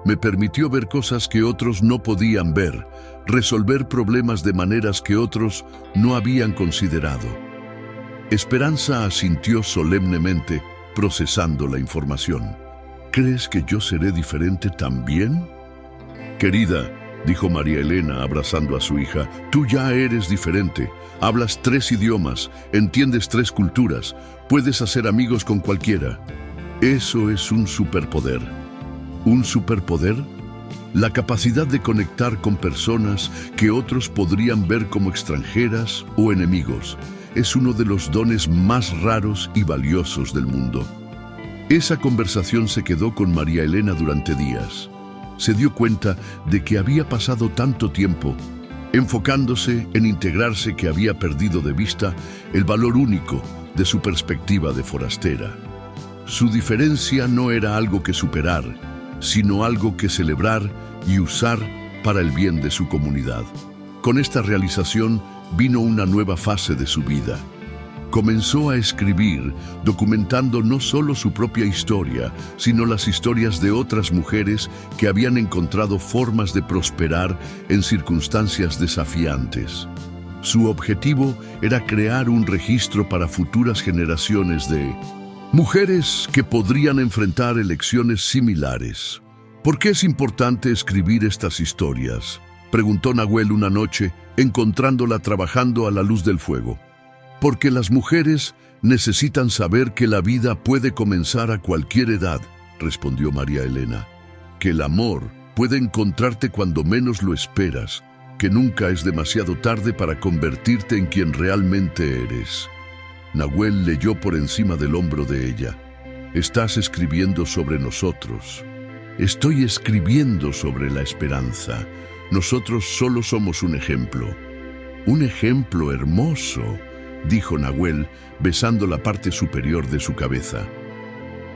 Me permitió ver cosas que otros no podían ver, resolver problemas de maneras que otros no habían considerado». Esperanza asintió solemnemente, procesando la información. «¿Crees que yo seré diferente también?». «Querida», dijo María Elena abrazando a su hija, «tú ya eres diferente. Hablas 3 idiomas, entiendes 3 culturas, puedes hacer amigos con cualquiera. Eso es un superpoder». ¿Un superpoder? La capacidad de conectar con personas que otros podrían ver como extranjeras o enemigos es uno de los dones más raros y valiosos del mundo. Esa conversación se quedó con María Elena durante días. Se dio cuenta de que había pasado tanto tiempo enfocándose en integrarse que había perdido de vista el valor único de su perspectiva de forastera. Su diferencia no era algo que superar, sino algo que celebrar y usar para el bien de su comunidad. Con esta realización vino una nueva fase de su vida. Comenzó a escribir, documentando no solo su propia historia, sino las historias de otras mujeres que habían encontrado formas de prosperar en circunstancias desafiantes. Su objetivo era crear un registro para futuras generaciones de mujeres que podrían enfrentar elecciones similares. ¿Por qué es importante escribir estas historias?, preguntó Nahuel una noche, encontrándola trabajando a la luz del fuego. Porque las mujeres necesitan saber que la vida puede comenzar a cualquier edad, respondió María Elena. Que el amor puede encontrarte cuando menos lo esperas, que nunca es demasiado tarde para convertirte en quien realmente eres. Nahuel leyó por encima del hombro de ella. Estás escribiendo sobre nosotros. Estoy escribiendo sobre la esperanza. Nosotros solo somos un ejemplo. Un ejemplo hermoso, dijo Nahuel, besando la parte superior de su cabeza.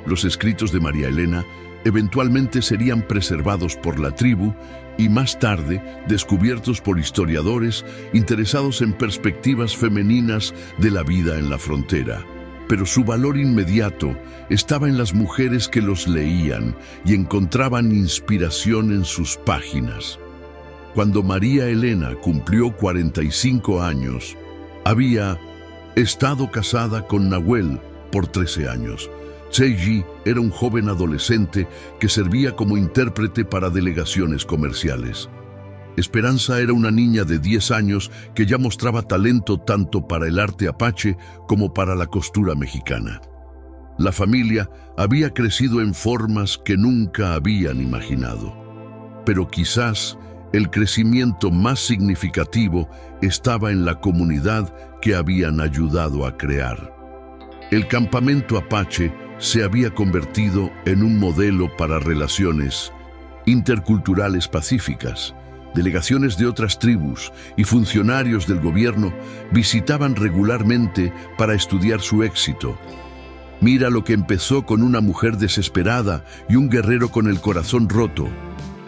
Los escritos de María Elena eventualmente serían preservados por la tribu y más tarde descubiertos por historiadores interesados en perspectivas femeninas de la vida en la frontera. Pero su valor inmediato estaba en las mujeres que los leían y encontraban inspiración en sus páginas. Cuando María Elena cumplió 45 años, había estado casada con Nahuel por 13 años. Seiji era un joven adolescente que servía como intérprete para delegaciones comerciales. Esperanza era una niña de 10 años que ya mostraba talento tanto para el arte apache como para la costura mexicana. La familia había crecido en formas que nunca habían imaginado. Pero quizás el crecimiento más significativo estaba en la comunidad que habían ayudado a crear. El campamento apache se había convertido en un modelo para relaciones interculturales pacíficas. Delegaciones de otras tribus y funcionarios del gobierno visitaban regularmente para estudiar su éxito. Mira lo que empezó con una mujer desesperada y un guerrero con el corazón roto,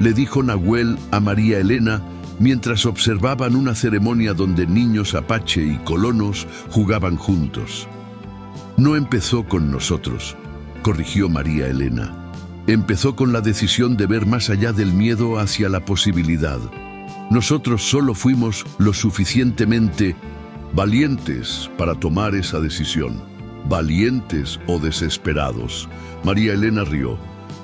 le dijo Nahuel a María Elena mientras observaban una ceremonia donde niños apache y colonos jugaban juntos. No empezó con nosotros, corrigió María Elena. Empezó con la decisión de ver más allá del miedo hacia la posibilidad. Nosotros solo fuimos lo suficientemente valientes para tomar esa decisión. Valientes o desesperados. María Elena rió.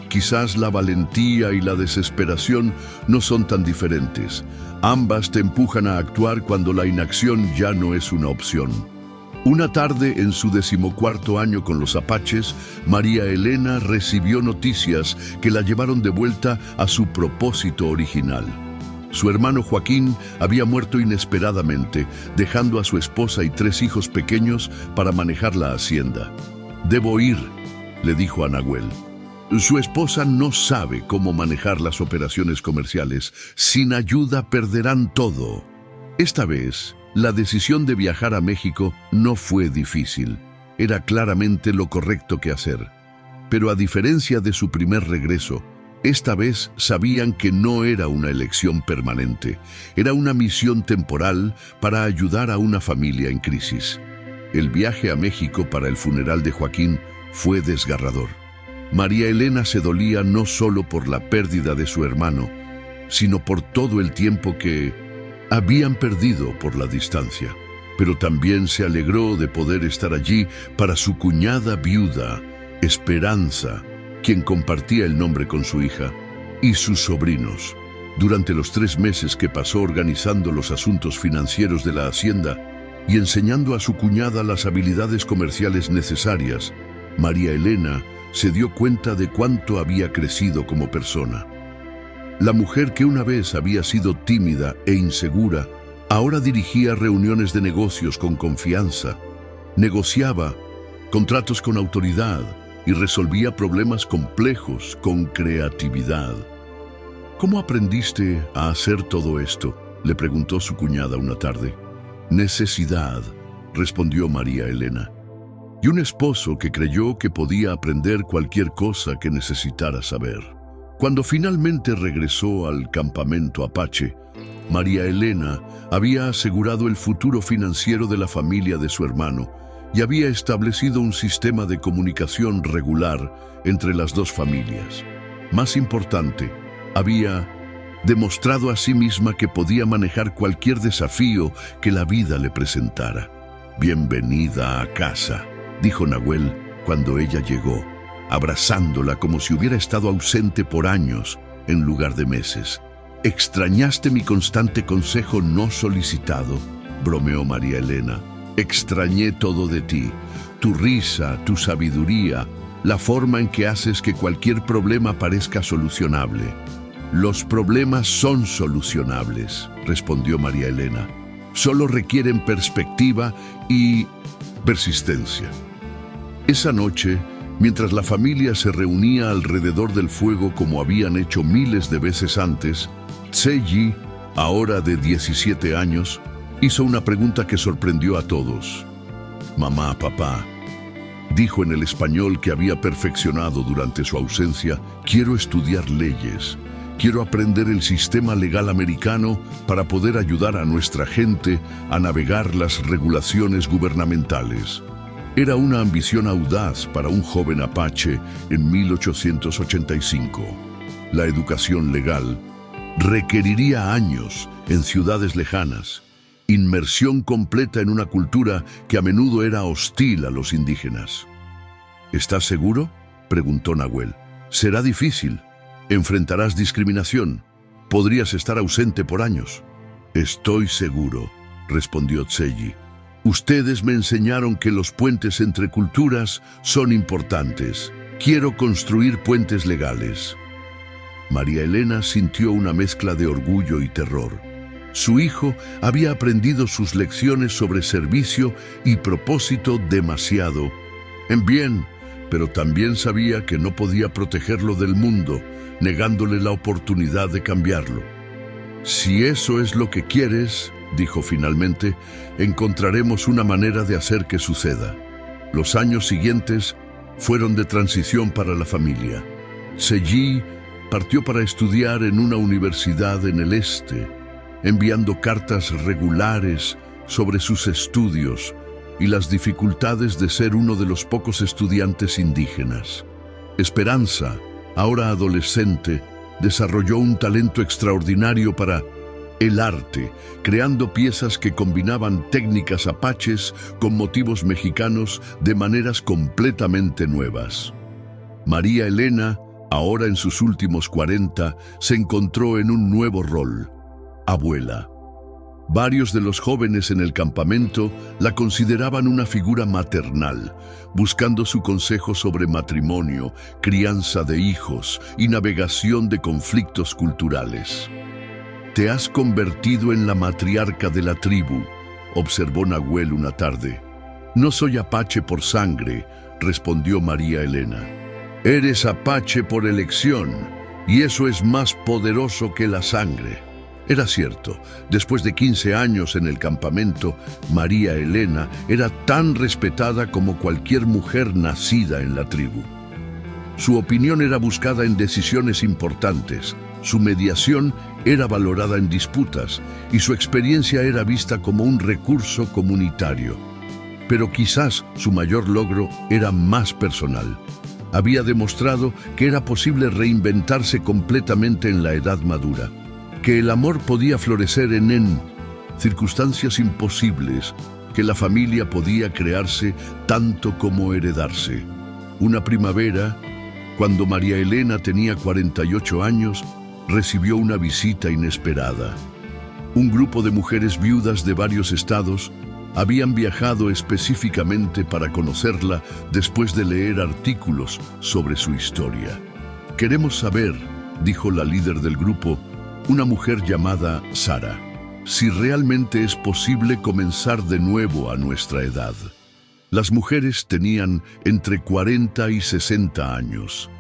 Quizás la valentía y la desesperación no son tan diferentes. Ambas te empujan a actuar cuando la inacción ya no es una opción. Una tarde, en su 14º año con los apaches, María Elena recibió noticias que la llevaron de vuelta a su propósito original. Su hermano Joaquín había muerto inesperadamente, dejando a su esposa y 3 hijos pequeños para manejar la hacienda. «Debo ir», le dijo a Nahuel. Su esposa no sabe cómo manejar las operaciones comerciales. Sin ayuda perderán todo. Esta vez, la decisión de viajar a México no fue difícil. Era claramente lo correcto que hacer. Pero a diferencia de su primer regreso, esta vez sabían que no era una elección permanente. Era una misión temporal para ayudar a una familia en crisis. El viaje a México para el funeral de Joaquín fue desgarrador. María Elena se dolía no solo por la pérdida de su hermano, sino por todo el tiempo que habían perdido por la distancia. Pero también se alegró de poder estar allí para su cuñada viuda, Esperanza, quien compartía el nombre con su hija, y sus sobrinos. Durante los 3 meses que pasó organizando los asuntos financieros de la hacienda y enseñando a su cuñada las habilidades comerciales necesarias, María Elena se dio cuenta de cuánto había crecido como persona. La mujer que una vez había sido tímida e insegura, ahora dirigía reuniones de negocios con confianza, negociaba contratos con autoridad y resolvía problemas complejos con creatividad. ¿Cómo aprendiste a hacer todo esto?, le preguntó su cuñada una tarde. Necesidad, respondió María Elena, y un esposo que creyó que podía aprender cualquier cosa que necesitara saber. Cuando finalmente regresó al campamento Apache, María Elena había asegurado el futuro financiero de la familia de su hermano y había establecido un sistema de comunicación regular entre las dos familias. Más importante, había demostrado a sí misma que podía manejar cualquier desafío que la vida le presentara. «Bienvenida a casa», dijo Nahuel cuando ella llegó, abrazándola como si hubiera estado ausente por años en lugar de meses. «¿Extrañaste mi constante consejo no solicitado?», bromeó María Elena. «Extrañé todo de ti, tu risa, tu sabiduría, la forma en que haces que cualquier problema parezca solucionable». «Los problemas son solucionables», respondió María Elena. «Solo requieren perspectiva y persistencia». Esa noche, mientras la familia se reunía alrededor del fuego como habían hecho miles de veces antes, Tseji, ahora de 17 años, hizo una pregunta que sorprendió a todos. «Mamá, papá», dijo en el español que había perfeccionado durante su ausencia, «quiero estudiar leyes. Quiero aprender el sistema legal americano para poder ayudar a nuestra gente a navegar las regulaciones gubernamentales». Era una ambición audaz para un joven apache en 1885. La educación legal requeriría años en ciudades lejanas, inmersión completa en una cultura que a menudo era hostil a los indígenas. «¿Estás seguro?», preguntó Nahuel. «Será difícil. Enfrentarás discriminación. Podrías estar ausente por años». «Estoy seguro», respondió Tseji. «Ustedes me enseñaron que los puentes entre culturas son importantes. Quiero construir puentes legales». María Elena sintió una mezcla de orgullo y terror. Su hijo había aprendido sus lecciones sobre servicio y propósito demasiado en bien, pero también sabía que no podía protegerlo del mundo, negándole la oportunidad de cambiarlo. «Si eso es lo que quieres», dijo finalmente, «encontraremos una manera de hacer que suceda». Los años siguientes fueron de transición para la familia. Tseji partió para estudiar en una universidad en el este, enviando cartas regulares sobre sus estudios y las dificultades de ser uno de los pocos estudiantes indígenas. Esperanza, ahora adolescente, desarrolló un talento extraordinario para el arte, creando piezas que combinaban técnicas apaches con motivos mexicanos de maneras completamente nuevas. María Elena, ahora en sus últimos 40, se encontró en un nuevo rol: abuela. Varios de los jóvenes en el campamento la consideraban una figura maternal, buscando su consejo sobre matrimonio, crianza de hijos y navegación de conflictos culturales. «Te has convertido en la matriarca de la tribu», observó Nahuel una tarde. «No soy apache por sangre», respondió María Elena. «Eres apache por elección, y eso es más poderoso que la sangre». Era cierto, después de 15 años en el campamento, María Elena era tan respetada como cualquier mujer nacida en la tribu. Su opinión era buscada en decisiones importantes, su mediación era valorada en disputas y su experiencia era vista como un recurso comunitario. Pero quizás su mayor logro era más personal. Había demostrado que era posible reinventarse completamente en la edad madura, que el amor podía florecer en circunstancias imposibles, que la familia podía crearse tanto como heredarse. Una primavera, cuando María Elena tenía 48 años, recibió una visita inesperada. Un grupo de mujeres viudas de varios estados Habían viajado específicamente para conocerla después de leer artículos sobre su historia. «Queremos saber», dijo la líder del grupo, una mujer llamada Sara, «si realmente es posible comenzar de nuevo a nuestra edad». Las mujeres tenían entre 40 y 60 años.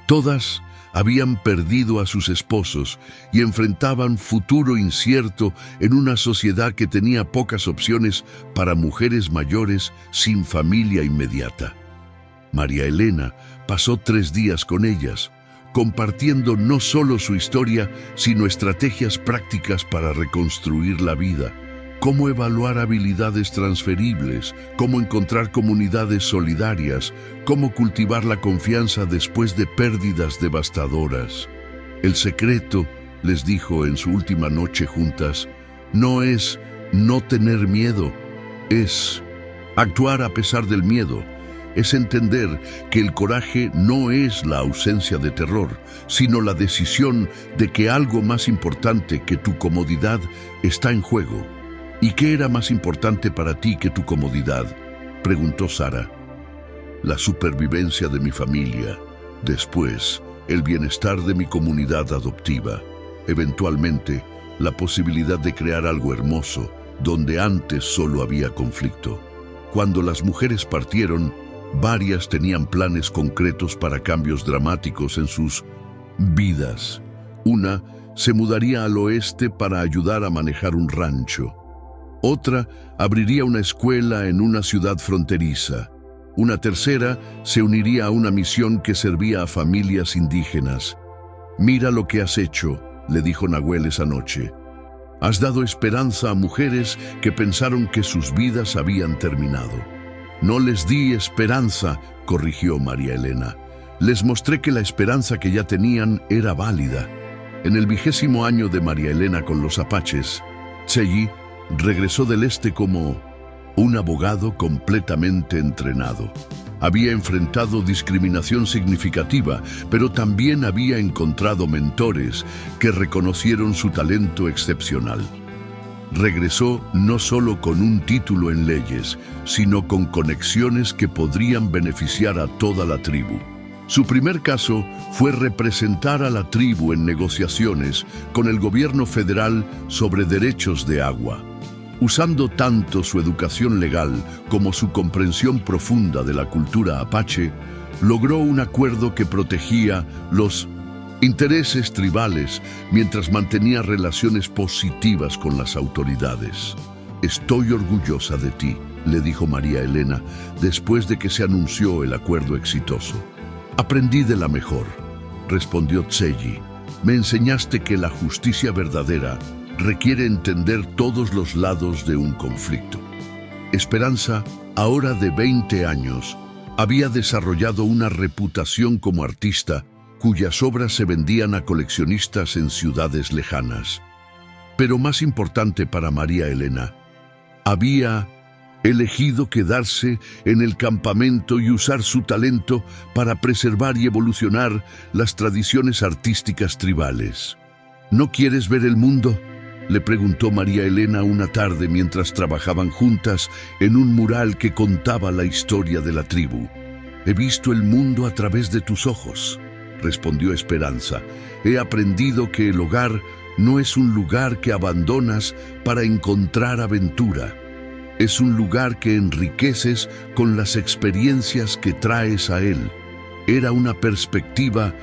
Todas habían perdido a sus esposos y enfrentaban futuro incierto en una sociedad que tenía pocas opciones para mujeres mayores sin familia inmediata. María Elena pasó 3 días con ellas, compartiendo no solo su historia, sino estrategias prácticas para reconstruir la vida, cómo evaluar habilidades transferibles, cómo encontrar comunidades solidarias, cómo cultivar la confianza después de pérdidas devastadoras. El secreto, les dijo en su última noche juntas, no es no tener miedo, es actuar a pesar del miedo. Es entender que el coraje no es la ausencia de terror, sino la decisión de que algo más importante que tu comodidad está en juego. «¿Y qué era más importante para ti que tu comodidad?», preguntó Sara. «La supervivencia de mi familia, después el bienestar de mi comunidad adoptiva, eventualmente la posibilidad de crear algo hermoso donde antes solo había conflicto». Cuando las mujeres partieron, varias tenían planes concretos para cambios dramáticos en sus vidas. Una se mudaría al oeste para ayudar a manejar un rancho. Otra abriría una escuela en una ciudad fronteriza. Una tercera se uniría a una misión que servía a familias indígenas. «Mira lo que has hecho», le dijo Nahuel esa noche. «Has dado esperanza a mujeres que pensaron que sus vidas habían terminado». «No les di esperanza», corrigió María Elena. «Les mostré que la esperanza que ya tenían era válida». En el 20º año de María Elena con los apaches, Tselli regresó del este como un abogado completamente entrenado. Había enfrentado discriminación significativa, pero también había encontrado mentores que reconocieron su talento excepcional. Regresó no solo con un título en leyes, sino con conexiones que podrían beneficiar a toda la tribu. Su primer caso fue representar a la tribu en negociaciones con el gobierno federal sobre derechos de agua. Usando tanto su educación legal como su comprensión profunda de la cultura apache, logró un acuerdo que protegía los intereses tribales mientras mantenía relaciones positivas con las autoridades. «Estoy orgullosa de ti», le dijo María Elena después de que se anunció el acuerdo exitoso. «Aprendí de la mejor», respondió Tselli. «Me enseñaste que la justicia verdadera requiere entender todos los lados de un conflicto». Esperanza, ahora de 20 años, había desarrollado una reputación como artista cuyas obras se vendían a coleccionistas en ciudades lejanas. Pero más importante para María Elena, había elegido quedarse en el campamento y usar su talento para preservar y evolucionar las tradiciones artísticas tribales. «¿No quieres ver el mundo?», le preguntó María Elena una tarde mientras trabajaban juntas en un mural que contaba la historia de la tribu. «He visto el mundo a través de tus ojos», respondió Esperanza. «He aprendido que el hogar no es un lugar que abandonas para encontrar aventura. Es un lugar que enriqueces con las experiencias que traes a él». Era una perspectiva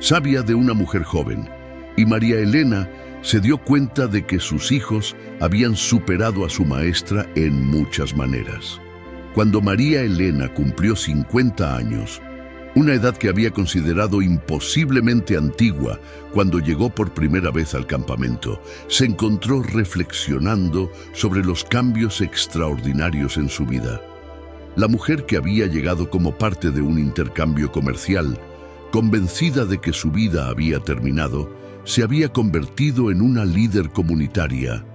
sabia de una mujer joven, y María Elena se dio cuenta de que sus hijos habían superado a su maestra en muchas maneras. Cuando María Elena cumplió 50 años, una edad que había considerado imposiblemente antigua cuando llegó por primera vez al campamento, se encontró reflexionando sobre los cambios extraordinarios en su vida. La mujer que había llegado como parte de un intercambio comercial, convencida de que su vida había terminado, se había convertido en una líder comunitaria,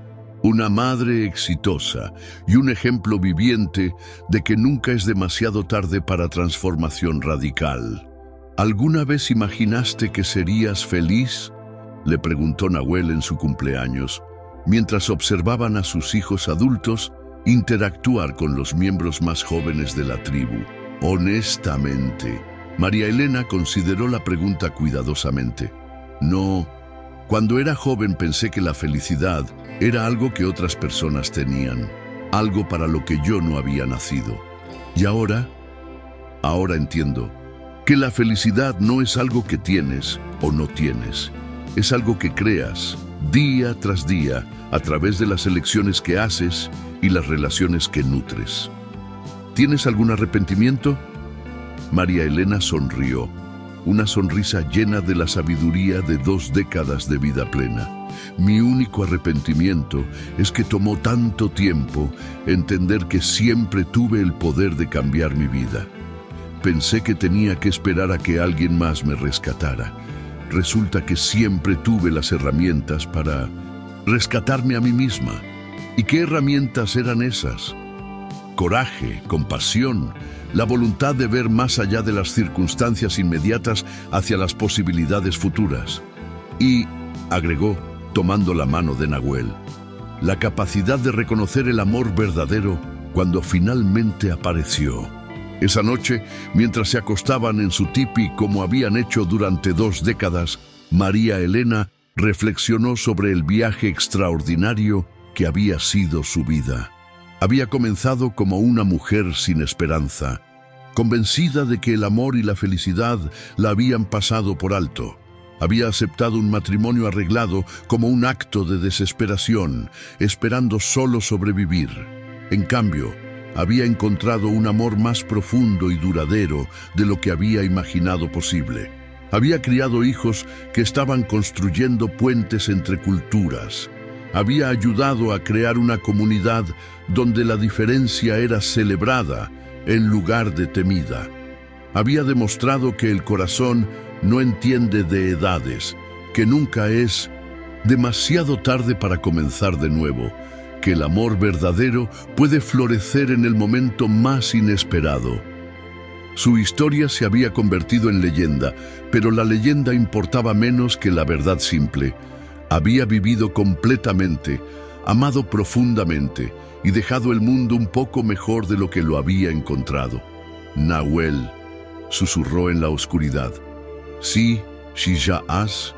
una madre exitosa y un ejemplo viviente de que nunca es demasiado tarde para transformación radical. ¿Alguna vez imaginaste que serías feliz?, le preguntó Nahuel en su cumpleaños, mientras observaban a sus hijos adultos interactuar con los miembros más jóvenes de la tribu. Honestamente, María Elena consideró la pregunta cuidadosamente. No, cuando era joven pensé que la felicidad era algo que otras personas tenían, algo para lo que yo no había nacido. Y ahora entiendo que la felicidad no es algo que tienes o no tienes, es algo que creas día tras día a través de las elecciones que haces y las relaciones que nutres. ¿Tienes algún arrepentimiento? María Elena sonrió, una sonrisa llena de la sabiduría de 2 décadas de vida plena. Mi único arrepentimiento es que tomó tanto tiempo entender que siempre tuve el poder de cambiar mi vida. Pensé que tenía que esperar a que alguien más me rescatara. Resulta que siempre tuve las herramientas para rescatarme a mí misma. ¿Y qué herramientas eran esas? Coraje, compasión, la voluntad de ver más allá de las circunstancias inmediatas hacia las posibilidades futuras. Y, agregó, tomando la mano de Nahuel, la capacidad de reconocer el amor verdadero cuando finalmente apareció. Esa noche, mientras se acostaban en su tipi como habían hecho durante 2 décadas, María Elena reflexionó sobre el viaje extraordinario que había sido su vida. Había comenzado como una mujer sin esperanza, convencida de que el amor y la felicidad la habían pasado por alto. Había aceptado un matrimonio arreglado como un acto de desesperación, esperando solo sobrevivir. En cambio, había encontrado un amor más profundo y duradero de lo que había imaginado posible. Había criado hijos que estaban construyendo puentes entre culturas. Había ayudado a crear una comunidad donde la diferencia era celebrada en lugar de temida. Había demostrado que el corazón no entiende de edades, que nunca es demasiado tarde para comenzar de nuevo, que el amor verdadero puede florecer en el momento más inesperado. Su historia se había convertido en leyenda, pero la leyenda importaba menos que la verdad simple. Había vivido completamente, amado profundamente y dejado el mundo un poco mejor de lo que lo había encontrado. Nahuel susurró en la oscuridad. Sí, Shija'as,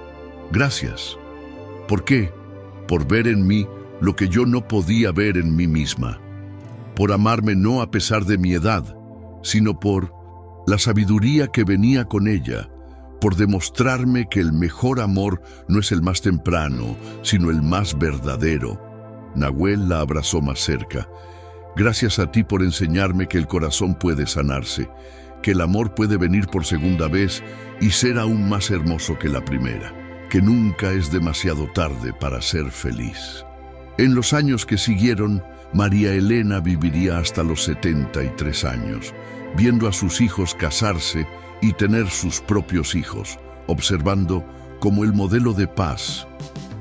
gracias. ¿Por qué? Por ver en mí lo que yo no podía ver en mí misma. Por amarme no a pesar de mi edad, sino por la sabiduría que venía con ella, por demostrarme que el mejor amor no es el más temprano, sino el más verdadero. Nahuel la abrazó más cerca. Gracias a ti por enseñarme que el corazón puede sanarse, que el amor puede venir por segunda vez y ser aún más hermoso que la primera, que nunca es demasiado tarde para ser feliz. En los años que siguieron, María Elena viviría hasta los 73 años, viendo a sus hijos casarse y tener sus propios hijos, observando cómo el modelo de paz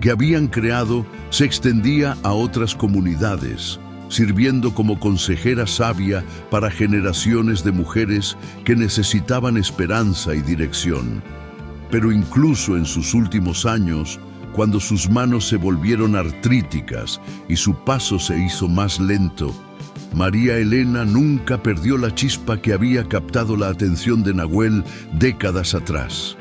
que habían creado se extendía a otras comunidades, sirviendo como consejera sabia para generaciones de mujeres que necesitaban esperanza y dirección. Pero incluso en sus últimos años, cuando sus manos se volvieron artríticas y su paso se hizo más lento, María Elena nunca perdió la chispa que había captado la atención de Nahuel décadas atrás.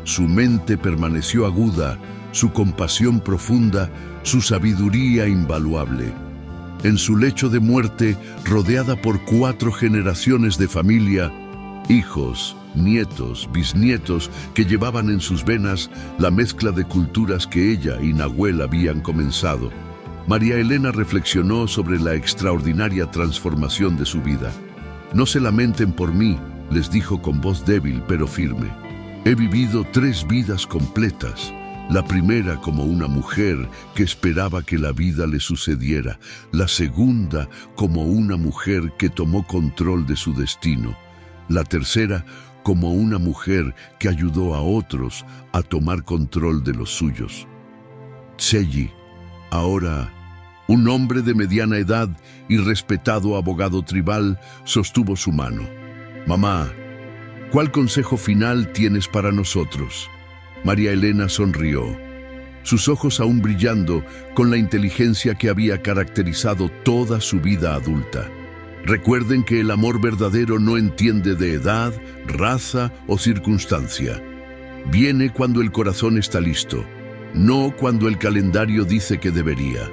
Su mente permaneció aguda, su compasión profunda, su sabiduría invaluable. En su lecho de muerte, rodeada por 4 generaciones de familia, hijos, nietos, bisnietos que llevaban en sus venas la mezcla de culturas que ella y Nahuel habían comenzado, María Elena reflexionó sobre la extraordinaria transformación de su vida. No se lamenten por mí, les dijo con voz débil pero firme. He vivido 3 vidas completas. La primera como una mujer que esperaba que la vida le sucediera. La segunda como una mujer que tomó control de su destino. La tercera como una mujer que ayudó a otros a tomar control de los suyos. Tseyi, ahora un hombre de mediana edad y respetado abogado tribal, sostuvo su mano. Mamá, ¿cuál consejo final tienes para nosotros? María Elena sonrió. sus ojos aún brillando con la inteligencia que había caracterizado toda su vida adulta. Recuerden que el amor verdadero no entiende de edad, raza o circunstancia. Viene cuando el corazón está listo, no cuando el calendario dice que debería.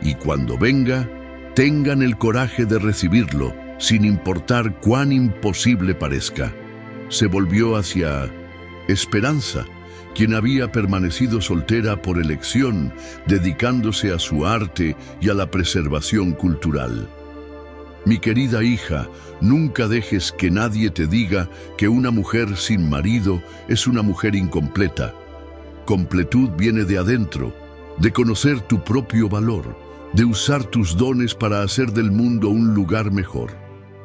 Y cuando venga, tengan el coraje de recibirlo, sin importar cuán imposible parezca. Se volvió hacia Esperanza, quien había permanecido soltera por elección, dedicándose a su arte y a la preservación cultural. Mi querida hija, nunca dejes que nadie te diga que una mujer sin marido es una mujer incompleta. Completud viene de adentro, de conocer tu propio valor, de usar tus dones para hacer del mundo un lugar mejor.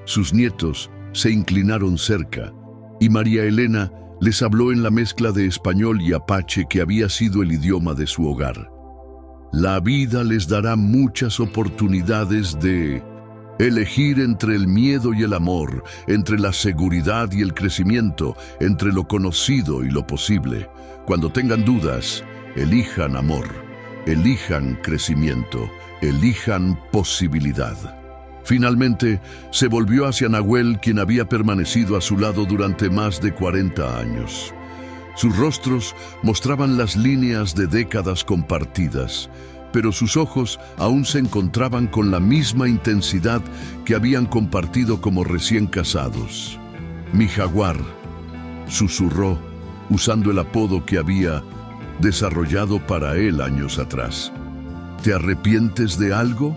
Sus nietos se inclinaron cerca, y María Elena les habló en la mezcla de español y apache que había sido el idioma de su hogar. La vida les dará muchas oportunidades de elegir entre el miedo y el amor, entre la seguridad y el crecimiento, entre lo conocido y lo posible. Cuando tengan dudas, elijan amor, elijan crecimiento, elijan posibilidad. Finalmente, se volvió hacia Nahuel, quien había permanecido a su lado durante más de 40 años. Sus rostros mostraban las líneas de décadas compartidas, pero sus ojos aún se encontraban con la misma intensidad que habían compartido como recién casados. «Mi jaguar», susurró, usando el apodo que había desarrollado para él años atrás. «¿Te arrepientes de algo?».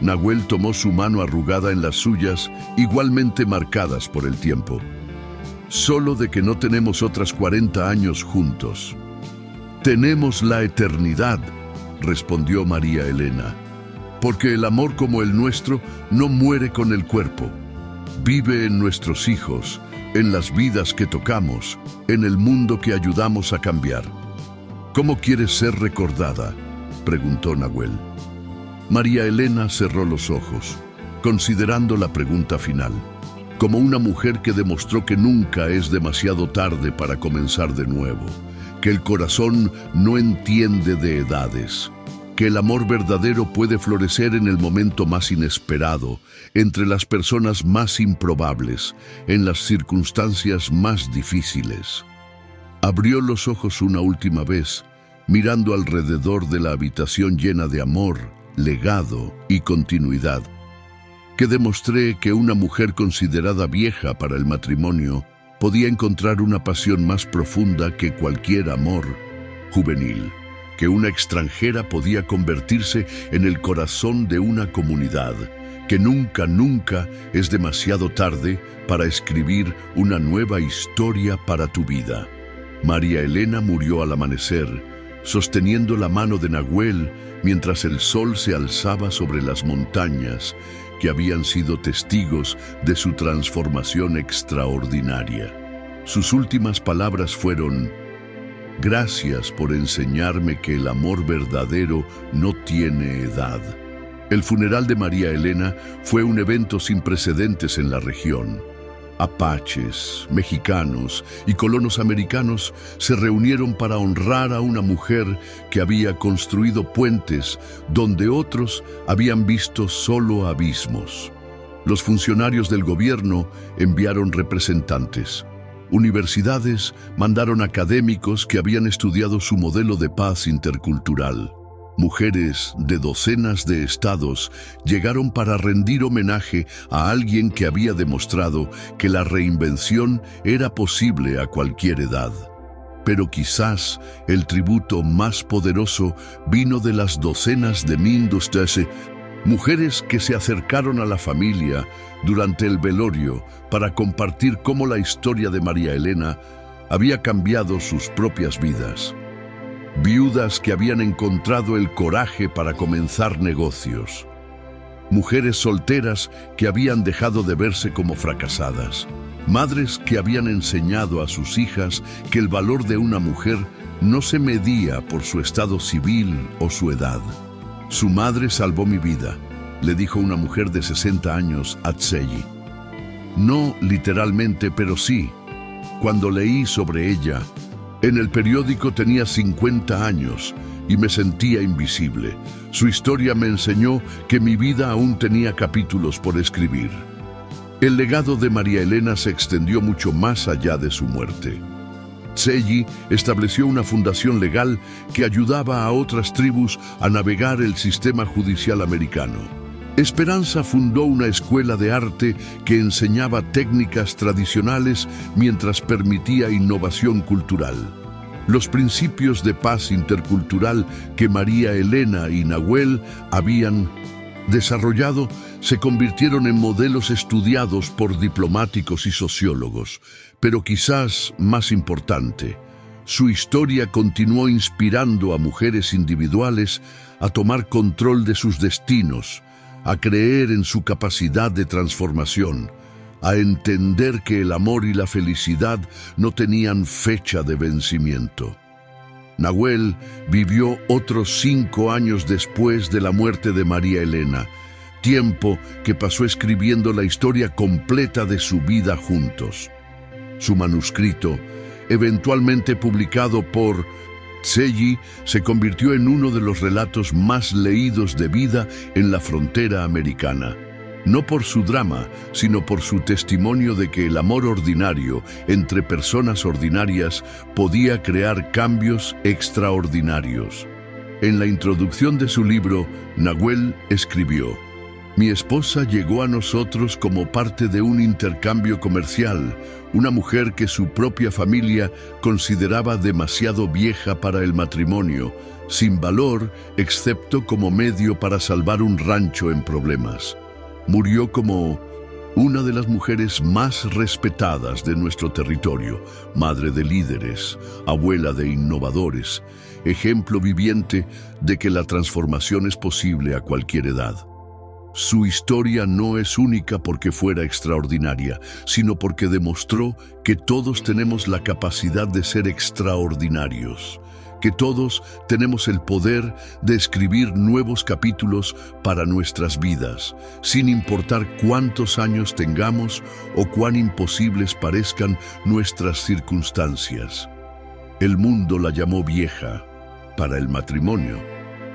Nahuel tomó su mano arrugada en las suyas, igualmente marcadas por el tiempo. «Solo de que no tenemos otras 40 años juntos». «Tenemos la eternidad», respondió María Elena, «porque el amor como el nuestro no muere con el cuerpo. Vive en nuestros hijos, en las vidas que tocamos, en el mundo que ayudamos a cambiar». «¿Cómo quieres ser recordada?», preguntó Nahuel. María Elena cerró los ojos, considerando la pregunta final, como una mujer que demostró que nunca es demasiado tarde para comenzar de nuevo, que el corazón no entiende de edades, que el amor verdadero puede florecer en el momento más inesperado, entre las personas más improbables, en las circunstancias más difíciles. Abrió los ojos una última vez, mirando alrededor de la habitación llena de amor, legado y continuidad. Que demostré que una mujer considerada vieja para el matrimonio podía encontrar una pasión más profunda que cualquier amor juvenil, que una extranjera podía convertirse en el corazón de una comunidad, que nunca es demasiado tarde para escribir una nueva historia para tu vida. María Elena murió al amanecer, sosteniendo la mano de Nahuel mientras el sol se alzaba sobre las montañas que habían sido testigos de su transformación extraordinaria. Sus últimas palabras fueron: «Gracias por enseñarme que el amor verdadero no tiene edad». El funeral de María Elena fue un evento sin precedentes en la región. Apaches, mexicanos y colonos americanos se reunieron para honrar a una mujer que había construido puentes donde otros habían visto solo abismos. Los funcionarios del gobierno enviaron representantes. Universidades mandaron académicos que habían estudiado su modelo de paz intercultural. Mujeres de docenas de estados llegaron para rendir homenaje a alguien que había demostrado que la reinvención era posible a cualquier edad. Pero quizás el tributo más poderoso vino de las docenas de Mindustese, mujeres que se acercaron a la familia durante el velorio para compartir cómo la historia de María Elena había cambiado sus propias vidas. Viudas que habían encontrado el coraje para comenzar negocios. Mujeres solteras que habían dejado de verse como fracasadas. Madres que habían enseñado a sus hijas que el valor de una mujer no se medía por su estado civil o su edad. «Su madre salvó mi vida», le dijo una mujer de 60 años a Tseyi. No literalmente, pero sí. Cuando leí sobre ella, En el periódico tenía 50 años y me sentía invisible. Su historia me enseñó que mi vida aún tenía capítulos por escribir. El legado de María Elena se extendió mucho más allá de su muerte. Tseji estableció una fundación legal que ayudaba a otras tribus a navegar el sistema judicial americano. Esperanza fundó una escuela de arte que enseñaba técnicas tradicionales mientras permitía innovación cultural. Los principios de paz intercultural que María Elena y Nahuel habían desarrollado se convirtieron en modelos estudiados por diplomáticos y sociólogos. Pero quizás más importante, su historia continuó inspirando a mujeres individuales a tomar control de sus destinos, a creer en su capacidad de transformación, a entender que el amor y la felicidad no tenían fecha de vencimiento. Nahuel vivió otros 5 años después de la muerte de María Elena, tiempo que pasó escribiendo la historia completa de su vida juntos. Su manuscrito, eventualmente publicado por Tseji, se convirtió en uno de los relatos más leídos de vida en la frontera americana. No por su drama, sino por su testimonio de que el amor ordinario entre personas ordinarias podía crear cambios extraordinarios. En la introducción de su libro, Nahuel escribió: "Mi esposa llegó a nosotros como parte de un intercambio comercial, una mujer que su propia familia consideraba demasiado vieja para el matrimonio, sin valor excepto como medio para salvar un rancho en problemas. Murió como una de las mujeres más respetadas de nuestro territorio, madre de líderes, abuela de innovadores, ejemplo viviente de que la transformación es posible a cualquier edad. Su historia no es única porque fuera extraordinaria, sino porque demostró que todos tenemos la capacidad de ser extraordinarios, que todos tenemos el poder de escribir nuevos capítulos para nuestras vidas, sin importar cuántos años tengamos o cuán imposibles parezcan nuestras circunstancias. El mundo la llamó vieja para el matrimonio.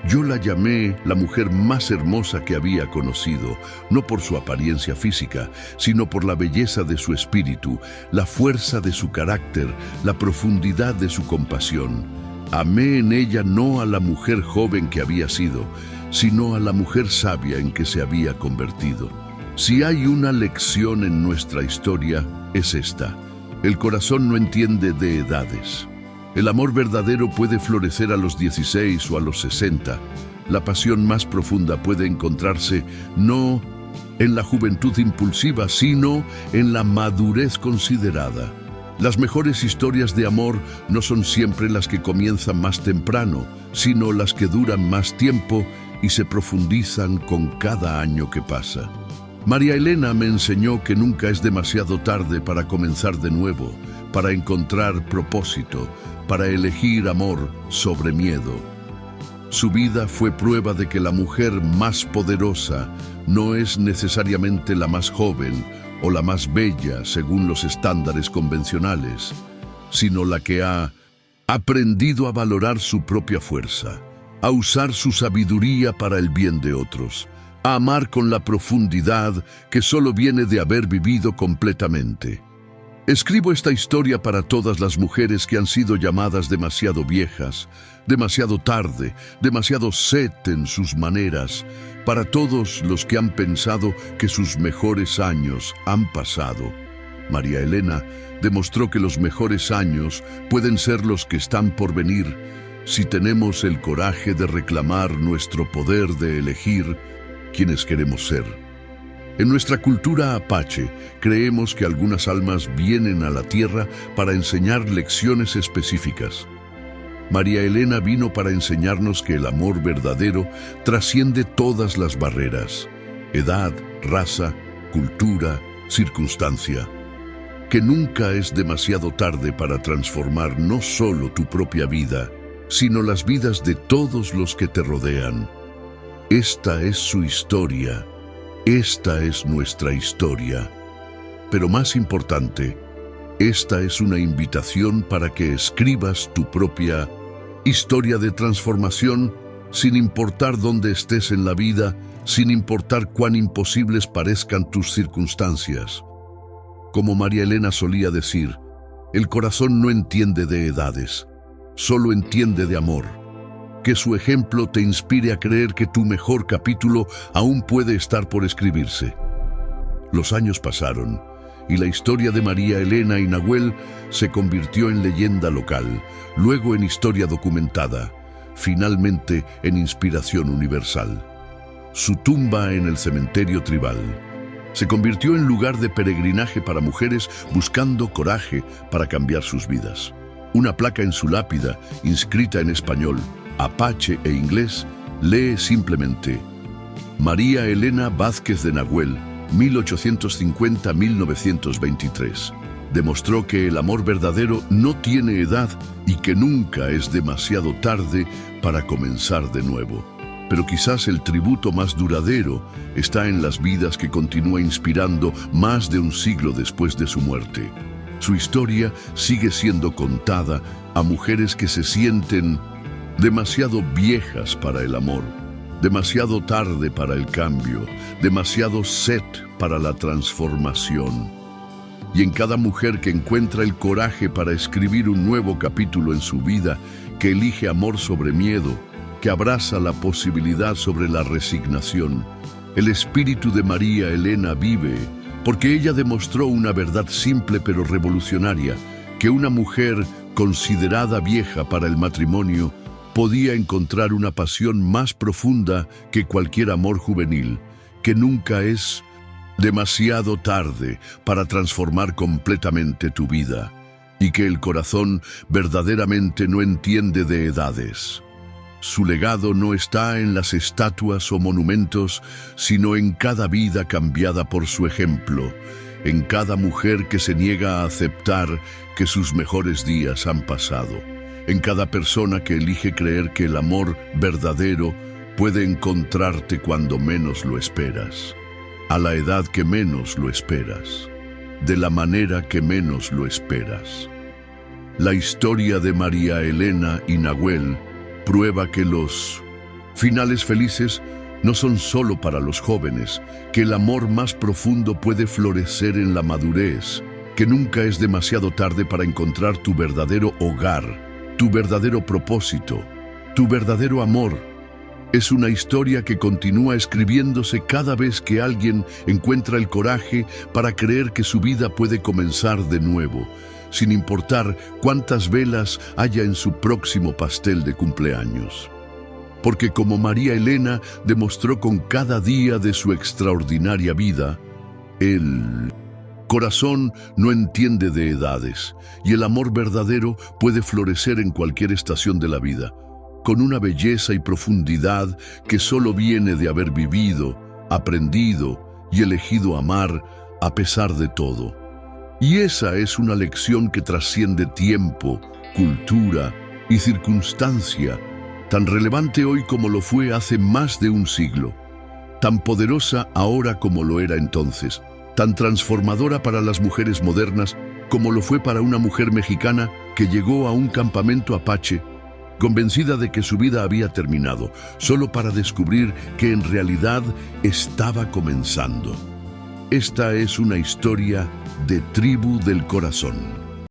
Yo la llamé la mujer más hermosa que había conocido, no por su apariencia física, sino por la belleza de su espíritu, la fuerza de su carácter, la profundidad de su compasión. Amé en ella no a la mujer joven que había sido, sino a la mujer sabia en que se había convertido. Si hay una lección en nuestra historia, es esta: el corazón no entiende de edades. El amor verdadero puede florecer a los 16 o a los 60. La pasión más profunda puede encontrarse no en la juventud impulsiva, sino en la madurez considerada. Las mejores historias de amor no son siempre las que comienzan más temprano, sino las que duran más tiempo y se profundizan con cada año que pasa. María Elena me enseñó que nunca es demasiado tarde para comenzar de nuevo, para encontrar propósito, para elegir amor sobre miedo. Su vida fue prueba de que la mujer más poderosa no es necesariamente la más joven o la más bella según los estándares convencionales, sino la que ha aprendido a valorar su propia fuerza, a usar su sabiduría para el bien de otros, a amar con la profundidad que solo viene de haber vivido completamente. Escribo esta historia para todas las mujeres que han sido llamadas demasiado viejas, demasiado tarde, demasiado set en sus maneras, para todos los que han pensado que sus mejores años han pasado. María Elena demostró que los mejores años pueden ser los que están por venir, si tenemos el coraje de reclamar nuestro poder de elegir quienes queremos ser. En nuestra cultura apache, creemos que algunas almas vienen a la tierra para enseñar lecciones específicas. María Elena vino para enseñarnos que el amor verdadero trasciende todas las barreras: edad, raza, cultura, circunstancia. Que nunca es demasiado tarde para transformar no solo tu propia vida, sino las vidas de todos los que te rodean. Esta es su historia. Esta es nuestra historia. Pero más importante, Esta es una invitación para que escribas tu propia historia de transformación, sin importar dónde estés en la vida, sin importar cuán imposibles parezcan tus circunstancias. Como María Elena solía decir, el corazón no entiende de edades, solo entiende de amor. Que su ejemplo te inspire a creer que tu mejor capítulo aún puede estar por escribirse. Los años pasaron y la historia de María Elena y Nahuel se convirtió en leyenda local, luego en historia documentada, finalmente en inspiración universal. Su tumba en el cementerio tribal se convirtió en lugar de peregrinaje para mujeres buscando coraje para cambiar sus vidas. Una placa en su lápida, inscrita en español, apache e inglés, lee simplemente: María Elena Vázquez de Nahuel, 1850-1923. Demostró que el amor verdadero no tiene edad y que nunca es demasiado tarde para comenzar de nuevo. Pero quizás el tributo más duradero está en las vidas que continúa inspirando más de un siglo después de su muerte. Su historia sigue siendo contada a mujeres que se sienten demasiado viejas para el amor, demasiado tarde para el cambio, demasiado set para la transformación. Y en cada mujer que encuentra el coraje para escribir un nuevo capítulo en su vida, que elige amor sobre miedo, que abraza la posibilidad sobre la resignación, el espíritu de María Elena vive, porque ella demostró una verdad simple pero revolucionaria, que una mujer considerada vieja para el matrimonio podía encontrar una pasión más profunda que cualquier amor juvenil, que nunca es demasiado tarde para transformar completamente tu vida, y que el corazón verdaderamente no entiende de edades. Su legado no está en las estatuas o monumentos, sino en cada vida cambiada por su ejemplo, en cada mujer que se niega a aceptar que sus mejores días han pasado, en cada persona que elige creer que el amor verdadero puede encontrarte cuando menos lo esperas, a la edad que menos lo esperas, de la manera que menos lo esperas. La historia de María Elena y Nahuel prueba que los finales felices no son solo para los jóvenes, que el amor más profundo puede florecer en la madurez, que nunca es demasiado tarde para encontrar tu verdadero hogar, tu verdadero propósito, tu verdadero amor. Es una historia que continúa escribiéndose cada vez que alguien encuentra el coraje para creer que su vida puede comenzar de nuevo, sin importar cuántas velas haya en su próximo pastel de cumpleaños. Porque como María Elena demostró con cada día de su extraordinaria vida, el corazón no entiende de edades y el amor verdadero puede florecer en cualquier estación de la vida, con una belleza y profundidad que solo viene de haber vivido, aprendido y elegido amar a pesar de todo. Y esa es una lección que trasciende tiempo, cultura y circunstancia, tan relevante hoy como lo fue hace más de un siglo, tan poderosa ahora como lo era entonces, tan transformadora para las mujeres modernas como lo fue para una mujer mexicana que llegó a un campamento apache, convencida de que su vida había terminado, solo para descubrir que en realidad estaba comenzando. Esta es una historia de tribu del corazón.